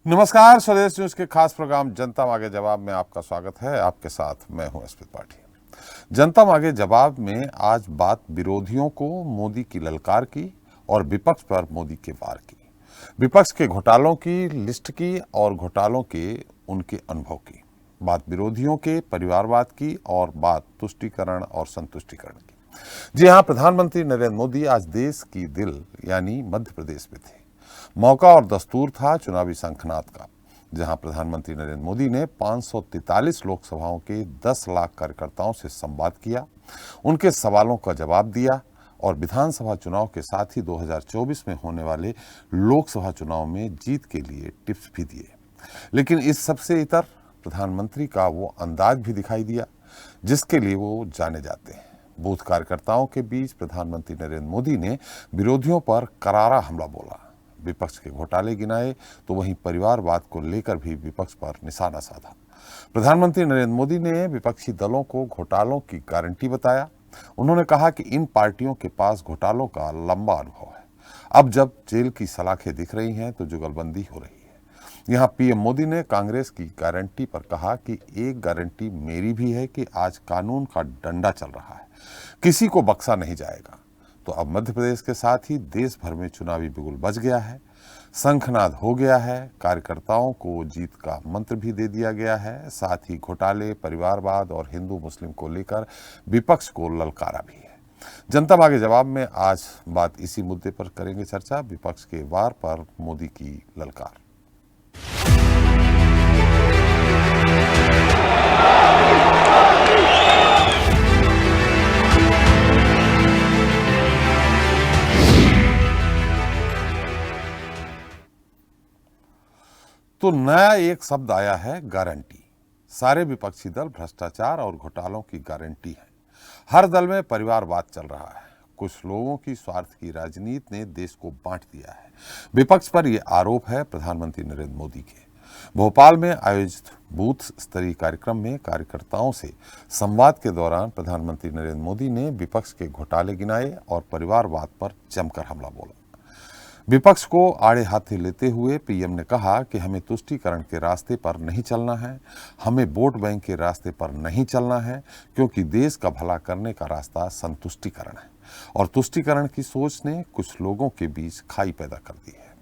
नमस्कार, स्वदेश न्यूज के खास प्रोग्राम जनता मांगे जवाब में आपका स्वागत है। आपके साथ मैं हूं एसपी त्रिपाठी। जनता मांगे जवाब में आज बात विरोधियों को मोदी की ललकार की और विपक्ष पर मोदी के वार की, विपक्ष के घोटालों की लिस्ट की और घोटालों के उनके अनुभव की, बात विरोधियों के परिवारवाद की और बात तुष्टीकरण और संतुष्टीकरण की। जी हां, प्रधानमंत्री नरेंद्र मोदी आज देश की दिल यानी मध्य प्रदेश में थे। मौका और दस्तूर था चुनावी शंखनाद का, जहां प्रधानमंत्री नरेंद्र मोदी ने 543 लोकसभाओं के 10 लाख कार्यकर्ताओं से संवाद किया, उनके सवालों का जवाब दिया और विधानसभा चुनाव के साथ ही 2024 में होने वाले लोकसभा चुनाव में जीत के लिए टिप्स भी दिए। लेकिन इस सबसे इतर प्रधानमंत्री का वो अंदाज भी दिखाई दिया जिसके लिए वो जाने जाते हैं। बूथ कार्यकर्ताओं के बीच प्रधानमंत्री नरेंद्र मोदी ने विरोधियों पर करारा हमला बोला, विपक्ष के घोटाले गिनाए तो वहीं परिवारवाद को लेकर भी विपक्ष पर निशाना साधा। प्रधानमंत्री नरेंद्र मोदी ने विपक्षी दलों को घोटालों की गारंटी बताया। उन्होंने कहा कि इन पार्टियों के पास घोटालों का लंबा अनुभव है। अब जब जेल की सलाखें दिख रही हैं तो जुगलबंदी हो रही है। यहाँ पीएम मोदी ने कांग्रेस की गारंटी पर कहा कि एक गारंटी मेरी भी है कि आज कानून का डंडा चल रहा है, किसी को बख्शा नहीं जाएगा। तो अब मध्य प्रदेश के साथ ही देश भर में चुनावी बिगुल बज गया है, शंखनाद हो गया है, कार्यकर्ताओं को जीत का मंत्र भी दे दिया गया है। साथ ही घोटाले, परिवारवाद और हिंदू मुस्लिम को लेकर विपक्ष को ललकारा भी है। जनता मांगे जवाब में आज बात इसी मुद्दे पर करेंगे चर्चा, विपक्ष के वार पर मोदी की ललकार। तो नया एक शब्द आया है, गारंटी। सारे विपक्षी दल भ्रष्टाचार और घोटालों की गारंटी है। हर दल में परिवारवाद चल रहा है। कुछ लोगों की स्वार्थ की राजनीति ने देश को बांट दिया है। विपक्ष पर यह आरोप है प्रधानमंत्री नरेंद्र मोदी के। भोपाल में आयोजित बूथ स्तरीय कार्यक्रम में कार्यकर्ताओं से संवाद के दौरान प्रधानमंत्री नरेंद्र मोदी ने विपक्ष के घोटाले गिनाए और परिवारवाद पर जमकर हमला बोला। विपक्ष को आड़े हाथे लेते हुए पीएम ने कहा कि हमें तुष्टीकरण के रास्ते पर नहीं चलना है, हमें वोट बैंक के रास्ते पर नहीं चलना है, क्योंकि देश का भला करने का रास्ता संतुष्टीकरण है और तुष्टीकरण की सोच ने कुछ लोगों के बीच खाई पैदा कर दी है।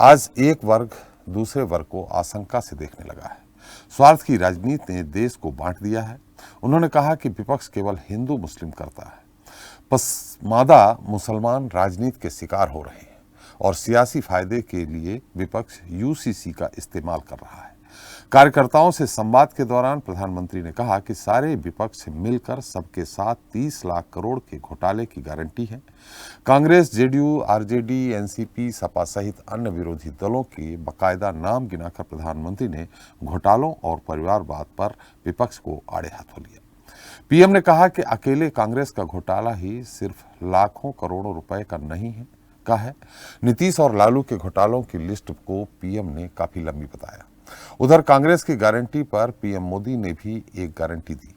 आज एक वर्ग दूसरे वर्ग को आशंका से देखने लगा है। स्वार्थ की राजनीति ने देश को बांट दिया है। उन्होंने कहा कि विपक्ष केवल हिंदू मुस्लिम करता है, पसमादा मुसलमान राजनीति के शिकार हो रहे हैं और सियासी फायदे के लिए विपक्ष यूसीसी का इस्तेमाल कर रहा है। कार्यकर्ताओं से संवाद के दौरान प्रधानमंत्री ने कहा कि सारे विपक्ष मिलकर सबके साथ 30 लाख करोड़ के घोटाले की गारंटी है। Congress, JDU, RJD, NCP, Sapa सहित अन्य विरोधी दलों के बाकायदा नाम गिनाकर प्रधानमंत्री ने घोटालों और परिवारवाद पर विपक्ष को आड़े हाथों लिया। पीएम ने कहा कि अकेले कांग्रेस का घोटाला ही सिर्फ लाखों करोड़ों रुपए का नहीं है का है। नीतीश और लालू के घोटालों की लिस्ट को पीएम ने काफी लंबी बताया। उधर कांग्रेस की गारंटी पर पीएम मोदी ने भी एक गारंटी दी।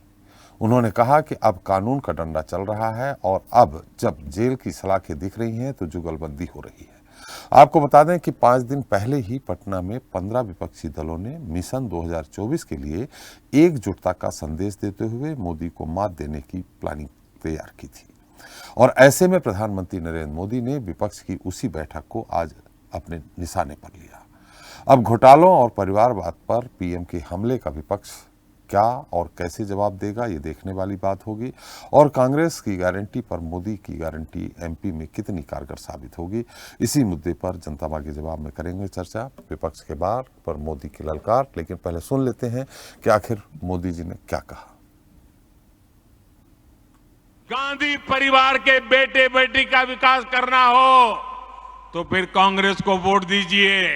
उन्होंने कहा कि अब कानून का डंडा चल रहा है और अब जब जेल की सलाखें दिख रही हैं तो जुगलबंदी हो रही है। आपको बता दें कि 5 दिन पहले ही पटना में 15 विपक्षी दलों ने मिशन 2024 के लिए एकजुटता का संदेश देते हुए मोदी को मात देने की प्लानिंग तैयार की थी और ऐसे में प्रधानमंत्री नरेंद्र मोदी ने विपक्ष की उसी बैठक को आज अपने निशाने पर लिया। अब घोटालों और परिवारवाद पर पीएम के हमले का विपक्ष क्या और कैसे जवाब देगा, ये देखने वाली बात होगी और कांग्रेस की गारंटी पर मोदी की गारंटी एमपी में कितनी कारगर साबित होगी, इसी मुद्दे पर जनता मांगे जवाब में करेंगे चर्चा। विपक्ष के वार पर मोदी की ललकार, लेकिन पहले सुन लेते हैं कि आखिर मोदी जी ने क्या कहा। गांधी परिवार के बेटे बेटी का विकास करना हो तो फिर कांग्रेस को वोट दीजिए।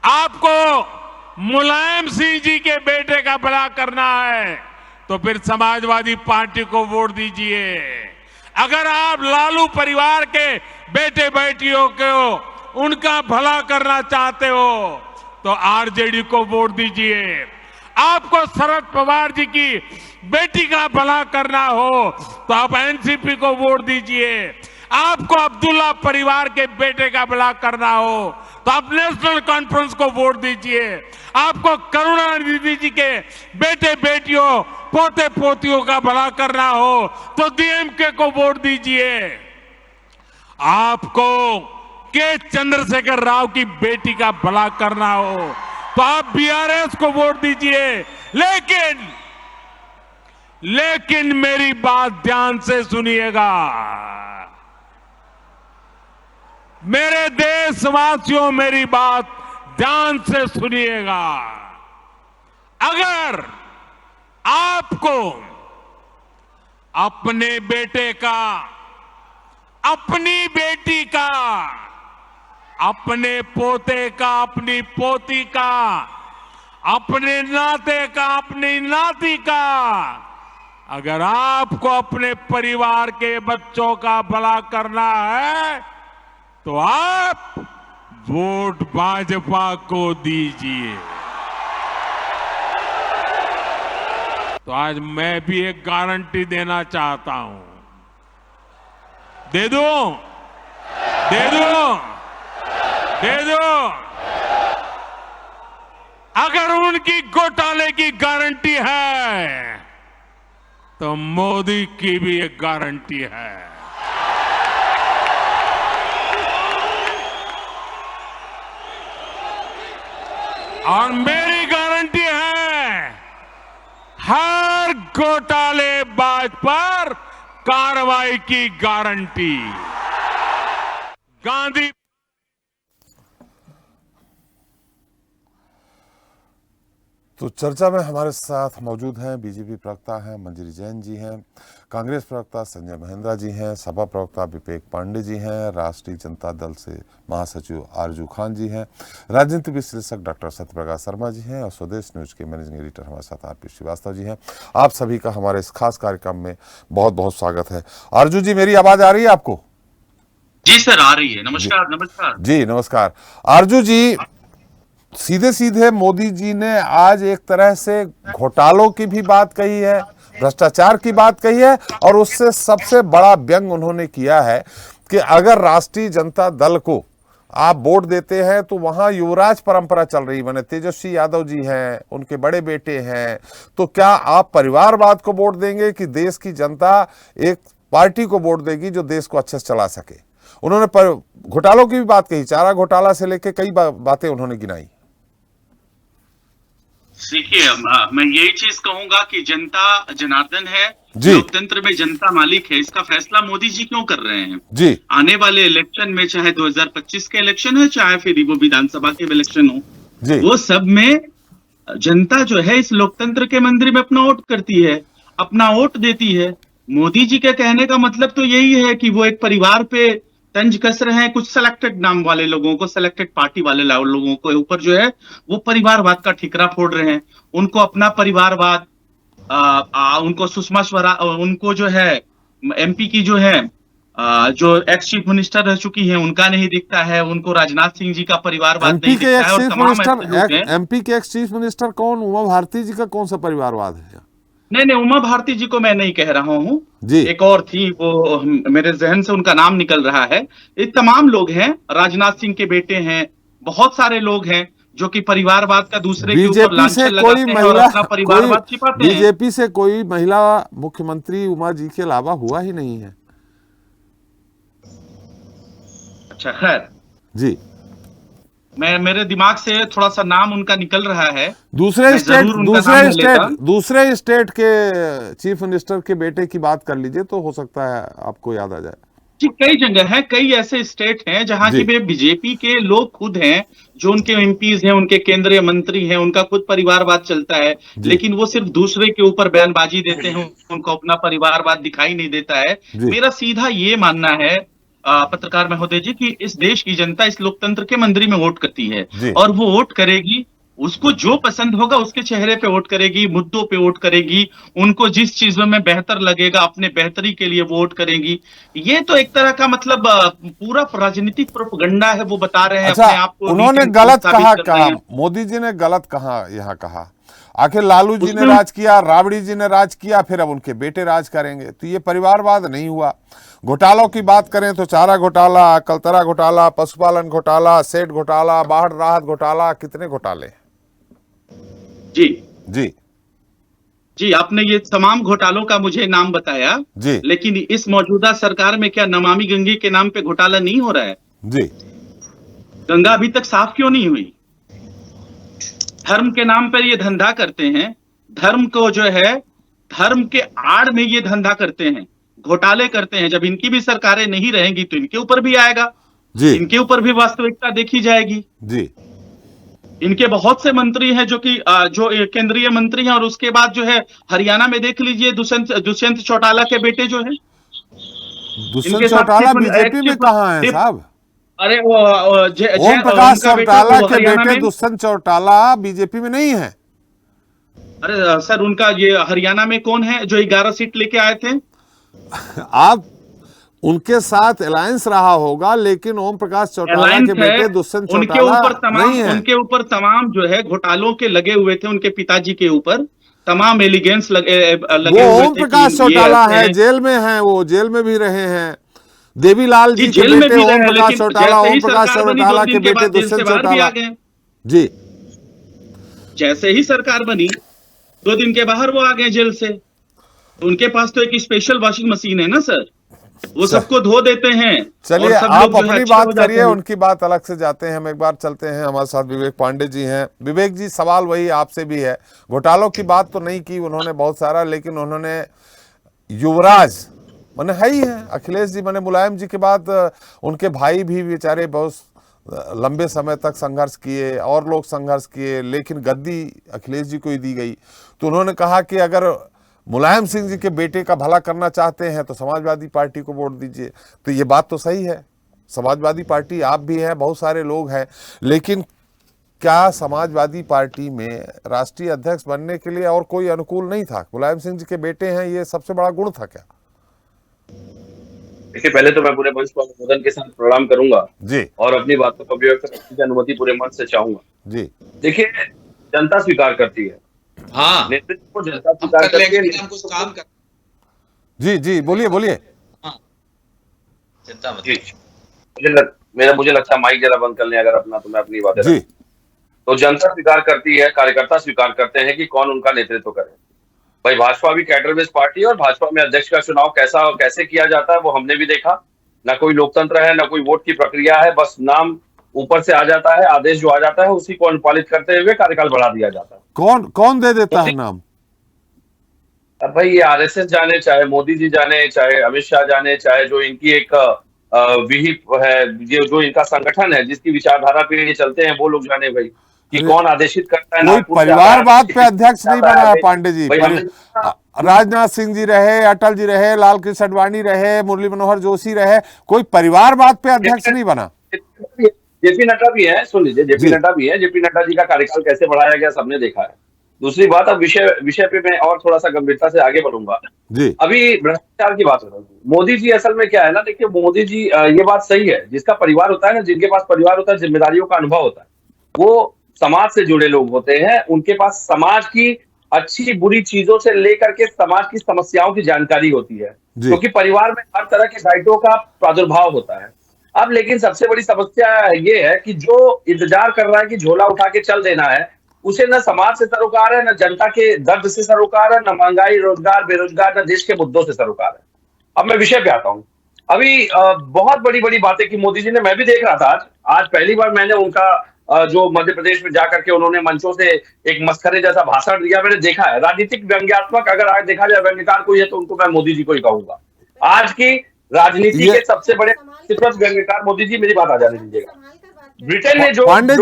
आपको मुलायम सिंह जी के बेटे का भला करना है तो फिर समाजवादी पार्टी को वोट दीजिए। अगर आप लालू परिवार के बेटे बेटियों को उनका भला करना चाहते हो तो आरजेडी को वोट दीजिए। आपको शरद पवार जी की बेटी का भला करना हो तो आप एनसीपी को वोट दीजिए। आपको अब्दुल्ला परिवार के बेटे का भला करना हो तो आप नेशनल कॉन्फ्रेंस को वोट दीजिए। आपको करुणानिधि जी के बेटे बेटियों पोते पोतियों का भला करना हो तो डीएमके को वोट दीजिए। आपको के चंद्रशेखर राव की बेटी का भला करना हो तो आप बीआरएस को वोट दीजिए। लेकिन मेरी बात ध्यान से सुनिएगा। मेरे देशवासियों, मेरी बात ध्यान से सुनिएगा। अगर आपको अपने बेटे का, अपनी बेटी का, अपने पोते का, अपनी पोती का, अपने नाते का, अपनी नाती का, अगर आपको अपने परिवार के बच्चों का भला करना है तो आप वोट भाजपा को दीजिए। तो आज मैं भी एक गारंटी देना चाहता हूं। दे दूं? दे दूं? दे दो। अगर उनकी घोटाले की गारंटी है तो मोदी की भी एक गारंटी है। और मेरी गारंटी है हर घोटालेबाज पर कार्रवाई की गारंटी। गांधी तो चर्चा में हमारे साथ मौजूद हैं बीजेपी प्रवक्ता हैं मंजरी जैन जी हैं, कांग्रेस प्रवक्ता संजय महेंद्रा जी हैं, सपा प्रवक्ता विवेक पांडे जी हैं, राष्ट्रीय जनता दल से महासचिव आरजू खान जी हैं, राजनीति विश्लेषक डॉक्टर सत्यप्रकाश शर्मा जी हैं और स्वदेश न्यूज के मैनेजिंग एडिटर हमारे साथ आरपी श्रीवास्तव जी हैं। आप सभी का हमारे इस खास कार्यक्रम में बहुत बहुत स्वागत है। आरजू जी, मेरी आवाज आ रही है आपको? जी सर, आ रही है। नमस्कार। नमस्कार जी, नमस्कार। आरजू जी, सीधे सीधे मोदी जी ने आज एक तरह से घोटालों की भी बात कही है, भ्रष्टाचार की बात कही है और उससे सबसे बड़ा व्यंग उन्होंने किया है कि अगर राष्ट्रीय जनता दल को आप वोट देते हैं तो वहां युवराज परंपरा चल रही, माने तेजस्वी यादव जी हैं, उनके बड़े बेटे हैं, तो क्या आप परिवारवाद को वोट देंगे कि देश की जनता एक पार्टी को वोट देगी जो देश को अच्छे से चला सके? उन्होंने घोटालों की भी बात कही, चारा घोटाला से लेकर कई बातें उन्होंने गिनाई। देखिए, मैं यही चीज कहूंगा कि जनता जनार्दन है, लोकतंत्र में जनता मालिक है। इसका फैसला मोदी जी क्यों कर रहे हैं जी? आने वाले इलेक्शन में, चाहे 2025 के इलेक्शन है, चाहे फिर वो विधानसभा के इलेक्शन हो जी, वो सब में जनता जो है इस लोकतंत्र के मंदिर में अपना वोट करती है, अपना वोट देती है। मोदी जी के कहने का मतलब तो यही है कि वो एक परिवार पे तंज कस रहे हैं, कुछ सिलेक्टेड नाम वाले लोगों को, सिलेक्टेड पार्टी वाले लोगों को ऊपर जो है वो परिवारवाद का ठिकरा फोड़ रहे हैं। उनको अपना परिवारवाद, उनको सुषमा स्वराज, उनको जो है एमपी की जो है जो एक्स चीफ मिनिस्टर रह चुकी हैं उनका नहीं दिखता है, उनको राजनाथ सिंह जी का परिवारवाद नहीं दिखता है। और तमाम एमपी के एक्स चीफ मिनिस्टर कौन? उमा भारती जी का कौन सा परिवारवाद है? नहीं, उमा भारती जी को मैं नहीं कह रहा हूँ जी, एक और थी, वो मेरे जहन से उनका नाम निकल रहा है। ये तमाम लोग हैं, राजनाथ सिंह के बेटे हैं, बहुत सारे लोग हैं जो कि परिवारवाद का दूसरे के ऊपर लांछन लगाते हैं और अपना परिवारवाद छिपाते हैं। बीजेपी से कोई महिला मुख्यमंत्री उमा जी के अलावा हुआ ही नहीं है। अच्छा, खैर जी, मेरे दिमाग से थोड़ा सा नाम उनका निकल रहा है। दूसरे स्टेट के चीफ मिनिस्टर के बेटे की बात कर लीजिए तो हो सकता है आपको याद आ जाए। जी, कई जगह है, कई ऐसे स्टेट हैं जहां की बीजेपी के लोग खुद हैं, जो उनके एमपीज हैं, उनके केंद्रीय मंत्री हैं, उनका खुद परिवारवाद चलता है, लेकिन वो सिर्फ दूसरे के ऊपर बयानबाजी देते हैं, उनको अपना परिवारवाद दिखाई नहीं देता है। मेरा सीधा ये मानना है पत्रकार महोदय जी कि इस देश की जनता इस लोकतंत्र के मंदिर में वोट करती है और वो वोट करेगी, उसको जो पसंद होगा उसके चेहरे पे वोट करेगी, मुद्दों पे वोट करेगी, उनको जिस चीजों में बेहतर लगेगा अपने बेहतरी के लिए वोट करेगी। ये तो एक तरह का मतलब पूरा राजनीतिक प्रोपेगेंडा है, वो बता रहे हैं अपने आप को। उन्होंने गलत कहा, मोदी जी ने गलत कहा, यहाँ कहा आखिर लालू जी ने राज किया, राबड़ी जी ने राज किया, फिर अब उनके बेटे राज करेंगे, तो ये परिवारवाद नहीं हुआ। घोटालों की बात करें तो चारा घोटाला, कलतरा घोटाला, पशुपालन घोटाला, सेठ घोटाला, बाढ़ राहत घोटाला, कितने घोटाले। जी जी जी, आपने ये तमाम घोटालों का मुझे नाम बताया जी लेकिन इस मौजूदा सरकार में क्या नमामि गंगे के नाम पे घोटाला नहीं हो रहा है? जी। गंगा अभी तक साफ क्यों नहीं हुई? धर्म के नाम पर ये धंधा करते हैं, धर्म को जो है धर्म के आड़ में ये धंधा करते हैं, घोटाले करते हैं। जब इनकी भी सरकारें नहीं रहेंगी तो इनके ऊपर भी आएगा जी इनके ऊपर भी वास्तविकता देखी जाएगी। जी इनके बहुत से मंत्री हैं जो कि जो केंद्रीय मंत्री हैं, और उसके बाद जो है हरियाणा में देख लीजिए दुष्यंत चौटाला के बेटे जो है, दुष्यंत चौटाला बीजेपी में कहाँ है साहब? अरे वो ओम प्रकाश चौटाला के बेटे दुष्यंत चौटाला बीजेपी में नहीं है। अरे सर, उनका ये हरियाणा में कौन है जो 11 सीट लेके आए थे? आप उनके साथ अलायंस रहा होगा, लेकिन ओम प्रकाश चौटाला के बेटे दुष्यंत चौटाला नहीं है। उनके ऊपर तमाम जो है घोटालों के लगे हुए थे, उनके पिताजी के ऊपर तमाम एलिगेंस लगे वो हुए ओम थे। प्रकाश चौटाला है, जेल में है, वो जेल में भी रहे हैं। देवीलाल जी के जेल में बेटे भी ओम रहे, प्रकाश लेकिन चौटाला, जैसे ही ओम प्रकाश सरकार बनी, चौटाला 2 के दिन के बेटे बाद जेल दुष्यंत से बाहर भी चौटाला। आ गए। जी, जैसे ही सरकार बनी 2 दिन के बाहर वो आ गए जेल से। तो उनके पास तो एक स्पेशल वॉशिंग मशीन है ना सर, वो सबको धो देते हैं। चलिए और सब आप लोग जो है अपनी अच्छे बात हो जाते करिए, हैं। उनकी बात अलग से जाते हैं। हम एक बार चलते हैं, हमारे साथ विवेक पांडे जी हैं। विवेक जी, सवाल वही आपसे भी है। घोटालों की बात तो नहीं की उन्होंने बहुत सारा, लेकिन उन्होंने युवराज मैंने है ही है अखिलेश जी, मैंने मुलायम जी के बाद उनके भाई भी बेचारे बहुत लंबे समय तक संघर्ष किए और लोग संघर्ष किए, लेकिन गद्दी अखिलेश जी को ही दी गई। तो उन्होंने कहा कि अगर मुलायम सिंह जी के बेटे का भला करना चाहते हैं तो समाजवादी पार्टी को वोट दीजिए। तो ये बात तो सही है, समाजवादी पार्टी आप भी हैं, बहुत सारे लोग हैं, लेकिन क्या समाजवादी पार्टी में राष्ट्रीय अध्यक्ष बनने के लिए और कोई अनुकूल नहीं था? मुलायम सिंह जी के बेटे हैं, ये सबसे बड़ा गुण था क्या? देखिए, पहले तो मैं पूरे मंच को अनुमोदन के साथ प्रणाम करूंगा जी, और अपनी बातों को अभिव्यक्त करने की अनुमति पूरे मंच से चाहूंगा। जी, देखिए, जनता स्वीकार करती है, हाँ, नेतृत्व को जनता स्वीकार करती है। हम कुछ काम कर। जी, जी, बोलिए बोलिए। चिंता मत। जी, मुझे लगता है माइक जरा बंद कर लें अगर अपना, तो मैं अपनी बात जी, तो जनता स्वीकार करती है, कार्यकर्ता स्वीकार करते हैं कि कौन उनका नेतृत्व करे। भाई, भाजपा भी कैडर बेस्ड पार्टी है और भाजपा में अध्यक्ष का चुनाव कैसा और कैसे किया जाता है वो हमने भी देखा। ना कोई लोकतंत्र है, ना कोई वोट की प्रक्रिया है, बस नाम ऊपर से आ जाता है, आदेश जो आ जाता है उसी को अनुपालित करते हुए कार्यकाल बढ़ा दिया जाता है। कौन कौन दे देता है नाम? अब भाई, ये आरएसएस जाने, चाहे मोदी जी जाने, चाहे अमित शाह जाने, चाहे जो इनकी एक विहिप है, जो इनका संगठन है जिसकी विचारधारा पे ये चलते हैं, वो लोग जाने भाई कि कौन आदेशित करता है। कोई परिवारवाद पे अध्यक्ष नहीं बना है पांडे जी। भाई, राजनाथ सिंह जी रहे, अटल जी रहे, लाल कृष्ण आडवाणी रहे, मुरली मनोहर जोशी रहे, कोई परिवारवाद पे अध्यक्ष नहीं बना। जेपी नड्डा भी है, सुन लीजिए, जेपी नड्डा भी है। जेपी नड्डा जी का कार्यकाल कैसे बढ़ाया गया सबने देखा है। दूसरी बात, अब विषय पे मैं और थोड़ा सा गंभीरता से आगे बढ़ूंगा जी। अभी भ्रष्टाचार की बात हो रही है। मोदी जी असल में क्या है ना, देखिए, मोदी जी ये बात सही है, जिसका परिवार होता है ना, जिनके पास परिवार होता है, जिम्मेदारियों का अनुभव होता है, वो समाज से जुड़े लोग होते हैं। उनके पास समाज की अच्छी बुरी चीजों से लेकर के समाज की समस्याओं की जानकारी होती है, क्योंकि परिवार में हर तरह के दायित्वों का प्रादुर्भाव होता है। अब लेकिन सबसे बड़ी समस्या ये है कि जो इंतजार कर रहा है कि झोला उठा के चल देना है, उसे न समाज से सरोकार है, न जनता के दर्द से सरोकार है, न महंगाई, रोजगार, बेरोजगार, न देश के मुद्दों से सरोकार है। अब मैं विषय पे आता हूँ। अभी बहुत बड़ी बड़ी बातें की मोदी जी ने, मैं भी देख रहा था आज पहली बार मैंने उनका जो मध्य प्रदेश में जाकर के उन्होंने मंचों से एक मस्खरे जैसा भाषण दिया, मैंने देखा है। राजनीतिक व्यंग्यात्मक अगर आज देखा जाए व्यंग्यकार कोई है तो उनको मैं मोदी जी को ही कहूंगा। आज की राजनीति के सबसे बड़े व्यंग्यकार मोदी जी, मेरी बात आ जाने दीजिएगा। ब्रिटेन ने जो पांडे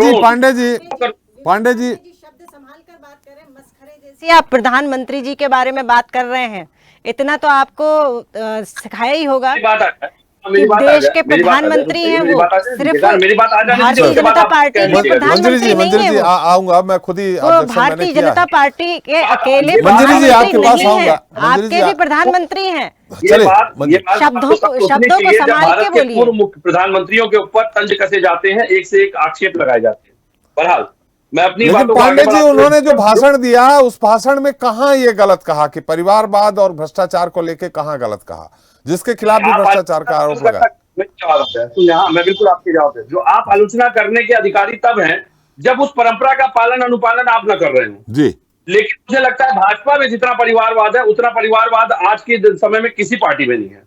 जी शब्द संभाल कर बात करें, मस्खरे जैसे आप प्रधानमंत्री जी के बारे में बात कर रहे हैं, इतना तो आपको सिखाया ही होगा कि देश के प्रधानमंत्री हैं वो, सिर्फ भारतीय जनता पार्टी के प्रधानमंत्री नहीं है वो। आऊंगा मैं खुद ही, वो भारतीय जनता पार्टी के अकेले मंजरी जी आपके पास नहीं है, आऊंगा। आपके भी प्रधानमंत्री हैं। शब्दों को संभाल के बोलिए। पूर्व प्रधानमंत्रियों के ऊपर तंज कसे जाते हैं, एक से एक आक्षेप लगाए जाते हैं। बहरहाल मैं अपनी बातों पांडे जी, उन्होंने जो भाषण दिया उस भाषण में कहां ये गलत कहा कि परिवारवाद और भ्रष्टाचार को लेके कहां गलत कहा? जिसके खिलाफ भी भ्रष्टाचार का आरोप लगा। मैं बिल्कुल आपके जवाब दे, जो आप आलोचना करने के अधिकारी तब हैं जब उस परंपरा का पालन अनुपालन आप न कर रहे हो जी। लेकिन मुझे लगता है भाजपा में जितना परिवारवाद है उतना परिवारवाद आज के समय में किसी पार्टी में नहीं है।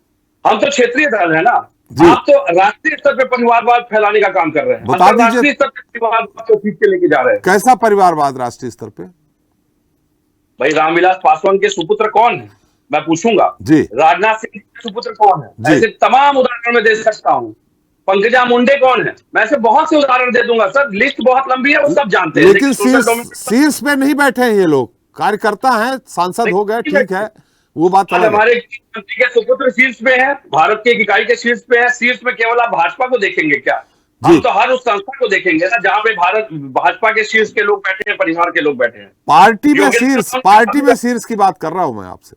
हम तो क्षेत्रीय दल है ना, आप तो राष्ट्रीय स्तर पे परिवारवाद फैलाने का काम कर रहे हैं। बता दीजिए राष्ट्रीय स्तर पे परिवारवाद को खींच के लेके जा रहे हैं। कैसा परिवारवाद राष्ट्रीय स्तर पे? भाई रामविलास पासवान के सुपुत्र कौन है मैं पूछूंगा जी। राजनाथ सिंह के सुपुत्र कौन है? ऐसे तमाम उदाहरण मैं दे सकता हूँ। पंकजा मुंडे कौन है? मैं ऐसे बहुत से उदाहरण दे दूंगा सर, लिस्ट बहुत लंबी है, वो सब जानते हैं। लेकिन शीर्ष पे नहीं बैठे हैं ये लोग, कार्यकर्ता हैं, सांसद हो गए, ठीक है, वो बात अलग है। हमारे मंत्री के सुपुत्र शीर्ष पे है, भारत के एक इकाई के शीर्ष पे है। शीर्ष में केवल आप भाजपा को देखेंगे क्या? हम तो हर उस संस्था को देखेंगे ना जहां पे भाजपा के शीर्ष के लोग बैठे हैं, परिवार के लोग बैठे हैं। पार्टी में शीर्ष की बात कर रहा हूं मैं आपसे।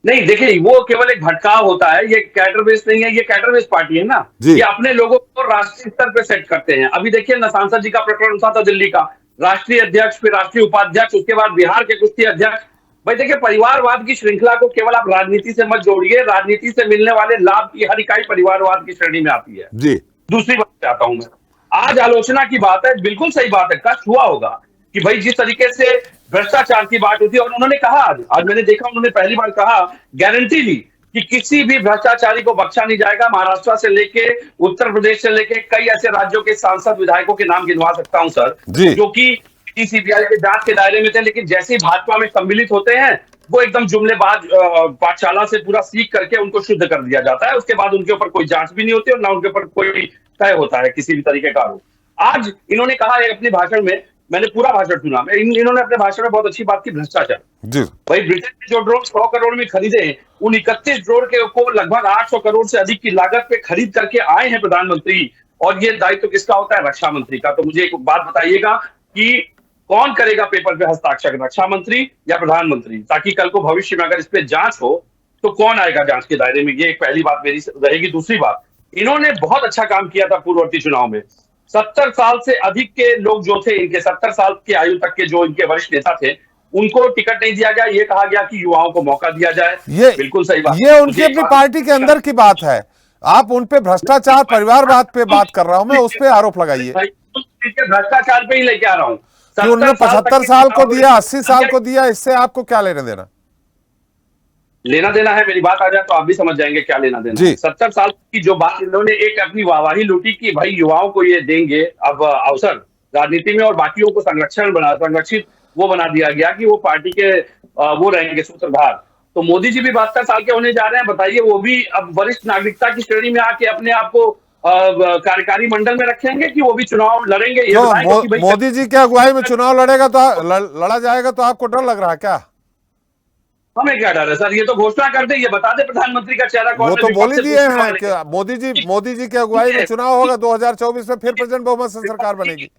नहीं देखिए, वो केवल एक भटकाव होता है, ये कैडर बेस्ड नहीं है, ये कैडर बेस्ड पार्टी है ना। ये अपने लोगों को राष्ट्रीय स्तर पे सेट करते हैं। अभी देखिए ना, सांसद जी का प्रकरण उठा था दिल्ली का, राष्ट्रीय अध्यक्ष, फिर राष्ट्रीय उपाध्यक्ष, उसके बाद बिहार के कुश्ती अध्यक्ष। भाई देखिए, परिवारवाद की श्रृंखला को केवल आप राजनीति से मत जोड़िए, राजनीति से मिलने वाले लाभ की हर इकाई परिवारवाद की श्रेणी में आती है जी। दूसरी बात चाहता हूं मैं, आज आलोचना की बात है, बिल्कुल सही बात है, कष्ट हुआ होगा कि भाई जिस तरीके से भ्रष्टाचार की बात होती है, और उन्होंने कहा, आज मैंने देखा उन्होंने पहली बार कहा, गारंटी दी कि किसी भी भ्रष्टाचारी को बख्शा नहीं जाएगा। महाराष्ट्र से लेके उत्तर प्रदेश से लेके कई ऐसे राज्यों के सांसद विधायकों के नाम गिनवा सकता हूं सर, जो कि सीबीआई के जांच के दायरे में थे, लेकिन जैसे ही भाजपा में सम्मिलित होते हैं वो एकदम जुमलेबाज पाठशाला से पूरा सीख करके उनको शुद्ध कर दिया जाता है। उसके बाद उनके ऊपर कोई जांच भी नहीं होती और ना उनके ऊपर कोई तय होता है किसी भी तरीके का आरोप। आज इन्होंने कहा है अपने भाषण में, मैंने पूरा भाषण सुना, इन्होंने अपने भाषण में बहुत अच्छी बात की, भ्रष्टाचार। भाई ब्रिटेन ने जो ड्रोन 100 करोड़ में खरीदे, उन 31 ड्रोन को लगभग 800 करोड़ से अधिक की लागत पे खरीद करके आए हैं प्रधानमंत्री, और ये दायित्व किसका होता है? रक्षा मंत्री का। तो मुझे एक बात बताइएगा कि कौन करेगा पेपर पे हस्ताक्षर, रक्षा मंत्री या प्रधानमंत्री? ताकि कल को भविष्य में अगर इस पे जांच हो तो कौन आएगा जांच के दायरे में? ये एक पहली बात मेरी रहेगी। दूसरी बात, इन्होंने बहुत अच्छा काम किया था पूर्ववर्ती चुनाव में। 70 साल से अधिक के लोग जो थे, इनके 70 साल की आयु तक के जो इनके वरिष्ठ नेता थे, उनको टिकट नहीं दिया गया। ये कहा गया कि युवाओं को मौका दिया जाए। ये बिल्कुल सही बात, ये उनकी अपनी पार्टी के अंदर की बात है। आप उन पे भ्रष्टाचार, परिवारवाद पे बात कर रहा हूं मैं, उस पे आरोप लगाइए। भ्रष्टाचार पे ही लेके आ रहा हूँ। कि उन्होंने 75 साल को दिया, 80 साल को दिया, इससे आपको क्या लेना देना? लेना देना है, मेरी बात आ जाए तो आप भी समझ जाएंगे क्या लेना देना। 70 साल की जो बात इन्होंने एक अपनी वाहवाही लूटी कि भाई युवाओं को ये देंगे अब अवसर राजनीति में, और बाकियों को संरक्षित वो बना दिया गया कि वो पार्टी के वो रहेंगे सूत्रधार। तो मोदी जी भी 72 साल के होने जा रहे हैं, बताइए वो भी अब वरिष्ठ नागरिकता की श्रेणी में आके अपने आप को कार्यकारी मंडल में रखेंगे कि वो भी चुनाव लड़ेंगे? ये मोदी जी की अगुवाई में चुनाव लड़ेगा तो लड़ा जाएगा तो आपको डर लग रहा है क्या? हमें क्या डर है सर? ये तो घोषणा कर दे, ये बता दे प्रधानमंत्री का चेहरा कौन है। वो तो बोल ही दिए हैं कि मोदी जी की अगुवाई में चुनाव होगा, 2024 में फिर प्रचंड बहुमत से सरकार बनेगी।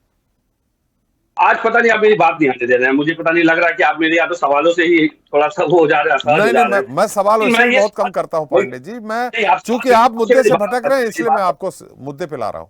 आज पता नहीं आप मेरी बात नहीं आने दे रहे हैं, मुझे पता नहीं लग रहा कि आप मेरे या तो सवालों से ही थोड़ा सा वो हो जा रहा है। नहीं, मैं सवालों से बहुत कम करता हूं पांडे जी। मैं चूंकि आप मुद्दे से भटक रहे हैं इसलिए मैं आपको मुद्दे पे ला रहा हूं।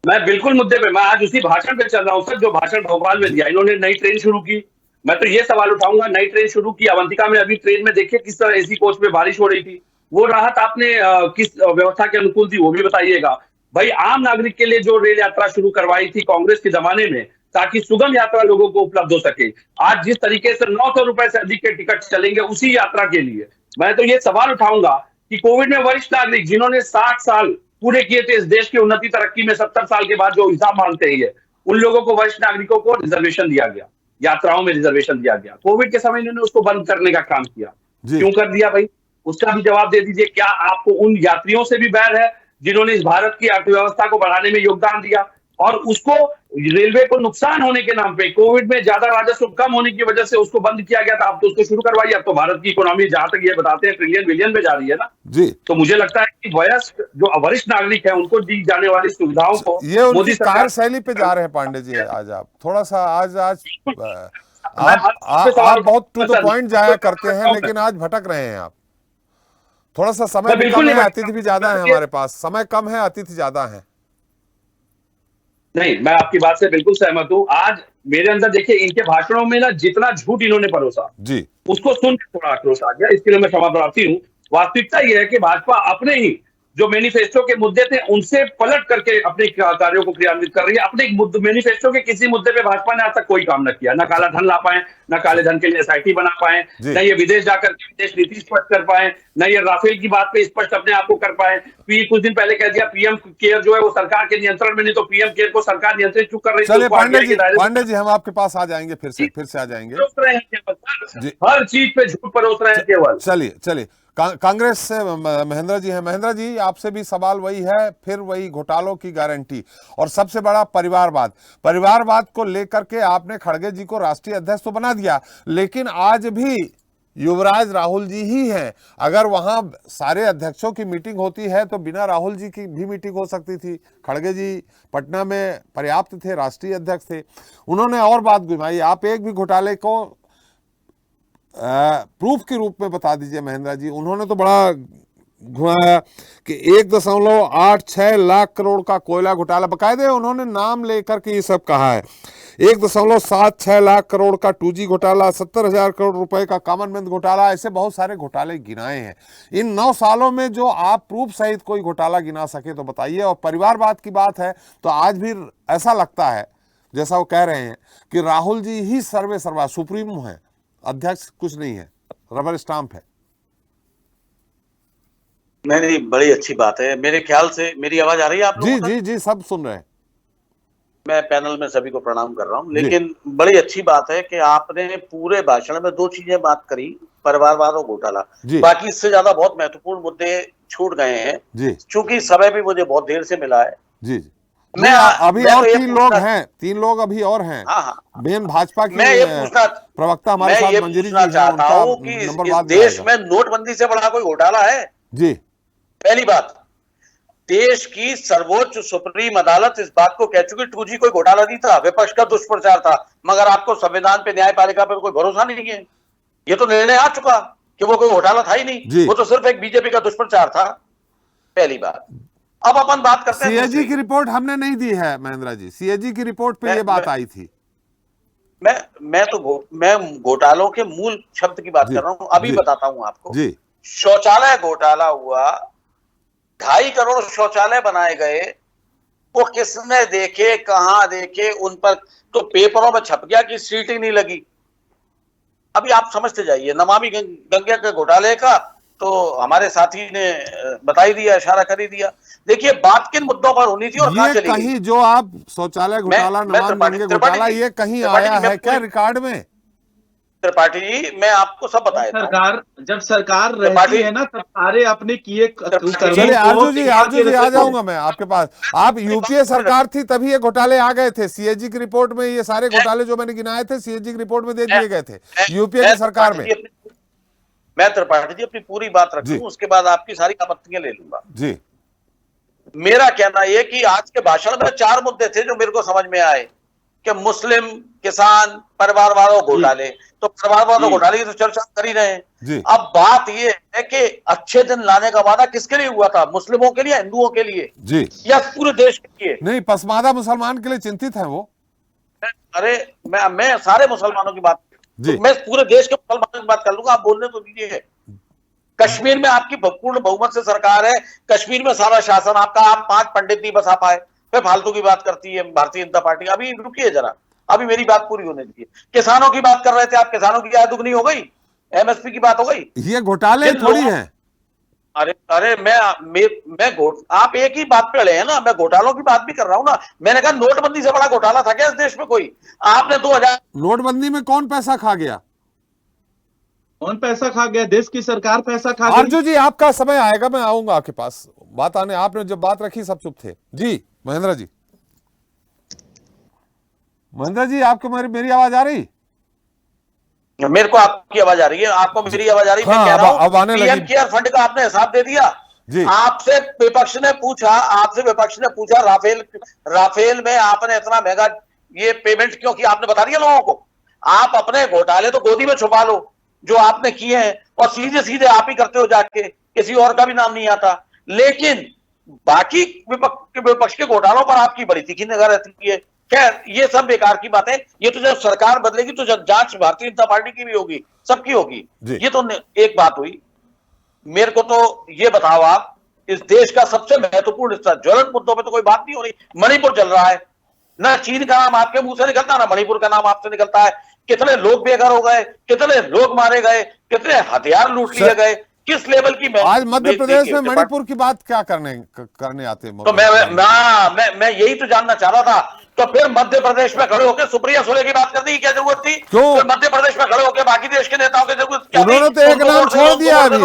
मैं बिल्कुल मुद्दे पे, मैं आज उसी भाषण पे चल रहा हूं सर जो भाषण भोपाल में दिया। इन्होंने नई ट्रेन शुरू की, मैं तो ये सवाल उठाऊंगा, नई ट्रेन शुरू की अवंतिका में, अभी ट्रेन में देखिए किस तरह एसी कोच में बारिश हो रही थी। वो राहत आपने किस व्यवस्था के अनुकूल दी वो भी बताइएगा। भाई आम नागरिक के लिए जो रेल यात्रा शुरू करवाई थी कांग्रेस के जमाने में, ताकि सुगम यात्रा लोगों को उपलब्ध हो सके, आज जिस तरीके से 900 रुपए से अधिक के टिकट चलेंगे उसी यात्रा के लिए, मैं तो ये सवाल उठाऊंगा कि कोविड में वरिष्ठ नागरिक जिन्होंने 60 साल पूरे किए थे इस देश की उन्नति तरक्की में, 70 साल के बाद जो हिसाब मांगते हैं उन लोगों को, वरिष्ठ नागरिकों को रिजर्वेशन दिया गया, यात्राओं में रिजर्वेशन दिया गया। कोविड के समय इन्होंने उसको बंद करने का काम किया, क्यों कर दिया भाई? उसका भी जवाब दे दीजिए। क्या आपको उन यात्रियों से भी बैर है जिन्होंने इस भारत की अर्थव्यवस्था को बढ़ाने में योगदान दिया, और उसको रेलवे को नुकसान होने के नाम पे, कोविड में ज्यादा राजस्व कम होने की वजह से उसको बंद किया गया था, आप तो उसको शुरू करवाइए। अब तो भारत की इकोनॉमी जहां तक ये बताते हैं ट्रिलियन बिलियन में जा रही है ना जी। तो मुझे लगता है कि वयस्क जो वरिष्ठ नागरिक है उनको दी जाने वाली सुविधाओं को ये मोदी कार्यशैली पे जा रहे हैं पांडे जी। आज आप थोड़ा सा आप बहुत टू द पॉइंट जाया करते हैं, लेकिन आज भटक रहे हैं आप। थोड़ा सा समय भी कम है, अतिथि भी ज्यादा है हमारे पास, समय कम है, अतिथि ज्यादा है। नहीं, मैं आपकी बात से बिल्कुल सहमत हूं। आज मेरे अंदर देखिए इनके भाषणों में ना जितना झूठ इन्होंने परोसा जी, उसको सुन के थोड़ा आक्रोश आ गया, इसके लिए मैं क्षमा प्रार्थी हूं। वास्तविकता यह है कि भाजपा अपने ही जो मैनिफेस्टो के मुद्दे थे उनसे पलट करके अपने कार्यों को क्रियान्वित कर रही है। अपने मैनिफेस्टो के किसी मुद्दे पे भाजपा ने आज तक कोई काम न किया, न काला धन ला पाए, न काले धन के लिए एसआईटी बना पाए, न ये विदेश जाकर के विदेश नीति स्पष्ट कर पाए, न ये राफेल की बात पे स्पष्ट अपने आप को कर पाए। कुछ दिन पहले कह दिया पीएम केयर जो है वो सरकार के नियंत्रण में नहीं, तो पीएम केयर को सरकार नियंत्रित क्यों कर रही है? चलिए पांडे जी हम आपके पास आ जाएंगे, फिर से आ जाएंगे। हर चीज पे झूठ परोस रहे हैं केवल। चलिए कांग्रेस से महेंद्र जी हैं। महेंद्र जी आपसे भी सवाल वही है, फिर वही घोटालों की गारंटी और सबसे बड़ा परिवारवाद को लेकर के आपने खड़गे जी को राष्ट्रीय अध्यक्ष तो बना दिया, लेकिन आज भी युवराज राहुल जी ही हैं। अगर वहां सारे अध्यक्षों की मीटिंग होती है तो बिना राहुल जी की भी मीटिंग हो सकती थी। खड़गे जी पटना में पर्याप्त थे, राष्ट्रीय अध्यक्ष थे। उन्होंने और बात घुमाई, आप एक भी घोटाले को प्रूफ के रूप में बता दीजिए महेंद्र जी। उन्होंने तो बड़ा घुमाया कि 1.86 लाख करोड़ का कोयला घोटाला, बकायदे उन्होंने नाम लेकर के ये सब कहा है। 1.76 लाख करोड़ का 2G घोटाला, 70,000 करोड़ रुपए का कॉमनवेल्थ घोटाला, ऐसे बहुत सारे घोटाले गिनाए हैं। इन 9 सालों में जो आप प्रूफ सहित कोई घोटाला गिना सके तो बताइए। और परिवारवाद की बात है तो आज भी ऐसा लगता है जैसा वो कह रहे हैं कि राहुल जी ही सर्वे सर्वा सुप्रीमो है, अध्यक्ष कुछ नहीं है, रबर स्टाम्प है। नहीं, बड़ी अच्छी बात है। मेरे ख्याल से मेरी आवाज आ रही है आप लोगों को? जी सब सुन रहे हैं। मैं पैनल में सभी को प्रणाम कर रहा हूं, लेकिन बड़ी अच्छी बात है कि आपने पूरे भाषण में 2 चीजें बात करी, परिवारवाद और घोटाला। बाकी इससे ज्यादा बहुत महत्वपूर्ण मुद्दे छूट गए हैं, चूंकि समय भी मुझे बहुत देर से मिला है। जी मैं अभी और 3 लोग अभी और हैं। बेन भाजपा की प्रवक्ता हमारे साथ मंजरी जी हैं, चाहता हूं कि इस देश में नोटबंदी से बड़ा कोई घोटाला है? जी, पहली बात, देश की सर्वोच्च सुप्रीम अदालत इस बात को कह चुकी 2G कोई घोटाला नहीं था, विपक्ष का दुष्प्रचार था। मगर आपको संविधान पे, न्यायपालिका पे कोई भरोसा नहीं है। ये तो निर्णय आ चुका कि वो कोई घोटाला था ही नहीं, वो तो सिर्फ एक बीजेपी का दुष्प्रचार था। पहली बात। अब अपन बात करते हैं सीएजी की रिपोर्ट हमने नहीं दी है महेंद्र जी, सीएजी की रिपोर्ट पे ये बात आई थी। मैं घोटालों के मूल शब्द की बात कर रहा हूं। अभी बताता हूं आपको। शौचालय घोटाला हुआ, 2.5 करोड़ शौचालय बनाए गए, वो किसने देखे, कहां देखे? उन पर तो पेपरों में छप गया कि सीटिंग नहीं लगी। अभी आप समझते जाइए। नमामि गंगे के घोटाले का तो हमारे साथी ने बता ही दिया, इशारा कर ही दिया। देखिए बात किन मुद्दों पर होनी थी और कहां चली गई। कहीं जो आप शौचालय घोटाला, नमामि गंगे घोटाला, ये कहीं आया है क्या रिकॉर्ड में? त्रिपाठी जी मैं आपको सब बताया। जब सरकार रहती है ना तब सारे अपने किए। चलिए आरजू जी आ जाऊंगा मैं आपके पास। आप यूपीए सरकार थी तभी ये घोटाले आ गए थे। सीएजी की रिपोर्ट में ये सारे घोटाले जो मैंने गिनाए थे सीएजी की रिपोर्ट में दे दिए गए थे यूपीए की सरकार में। मैं त्रिपाठी जी अपनी पूरी बात रखूं, उसके बाद आपकी सारी आपत्तियां ले लूंगा। जी, मेरा कहना यह कि आज के भाषण में 4 मुद्दे थे जो मेरे को समझ में आए कि मुस्लिम, किसान, परिवारवाद और घोटाले। तो परिवारवाद और घोटाले की तो चर्चा कर ही रहे हैं। अब बात यह है कि अच्छे दिन लाने का वादा किसके लिए हुआ था? मुस्लिमों के लिए, हिंदुओं के लिए जी, या पूरे देश के लिए? नहीं, पसमादा मुसलमान के लिए चिंतित है वो। अरे मैं सारे मुसलमानों की बात, तो मैं पूरे देश के मुसलमानों की बात कर लूंगा, आप बोलने तो दीजिए। कश्मीर में आपकी पूर्ण बहुमत से सरकार है, कश्मीर में सारा शासन आपका, आप 5 पंडित नहीं बसा पाए, फिर फालतू की बात करती है भारतीय जनता पार्टी। अभी रुकिए जरा, अभी मेरी बात पूरी होने दीजिए। किसानों की बात कर रहे थे आप, किसानों की आय दुगनी हो गई, एमएसपी की बात हो गई। ये घोटाले थोड़ी है। अरे आप एक ही बात पे अड़े हैं ना, मैं घोटालों की बात भी कर रहा हूं ना। मैंने कहा नोटबंदी से बड़ा घोटाला था क्या इस देश में कोई? आपने 2000 नोटबंदी में कौन पैसा खा गया? कौन पैसा खा गया? देश की सरकार पैसा खा गई। अर्जु जी आपका समय आएगा, मैं आऊंगा आपके पास बात आने। आपने जब बात रखी सब चुप थे। जी महेंद्र जी, महेंद्र जी आपको मेरी आवाज आ रही? मेरे को आपकी आवाज आ रही है, आपको मेरी आवाज आ रही है? हाँ, मैं कह रहा हूं अब आने पीएम केयर फंड का आपने हिसाब दे दिया। आपसे विपक्ष ने पूछा राफेल में आपने इतना महंगा ये पेमेंट क्यों किया? आपने बता दिया लोगों को। आप अपने घोटाले तो गोदी में छुपा लो जो आपने किए हैं, और सीधे सीधे आप ही करते हो जाके, किसी और का भी नाम नहीं आता। लेकिन बाकी विपक्ष के घोटालों पर आपकी बड़ी तीखी निगाह रहती है। खैर ये सब बेकार की बात है। ये तो जब सरकार बदलेगी तो जब जांच भारतीय जनता पार्टी की भी होगी, सबकी होगी। ये तो एक बात हुई। मेरे को तो ये बताओ आप, इस देश का सबसे महत्वपूर्ण हिस्सा, ज्वलंत मुद्दों पे तो कोई बात नहीं हो रही। मणिपुर चल रहा है, ना चीन का नाम आपके मुंह से निकलता, ना मणिपुर का नाम आपसे निकलता है। कितने लोग बेघर हो गए, कितने लोग मारे गए, कितने हथियार लूट लिए गए, किस लेवल की। आज मध्य प्रदेश में मणिपुर की बात क्या करने आते हैं? तो मैं यही तो जानना चाह रहा था। तो फिर मध्य प्रदेश में खड़े होकर सुप्रिया सुले की बात करने की क्या जरूरत थी? क्यों? फिर मध्य प्रदेश में खड़े होकर बाकी देश के नेताओं की जरूरत क्या थी? उन्होंने तो एक नाम छोड़ दिया अभी,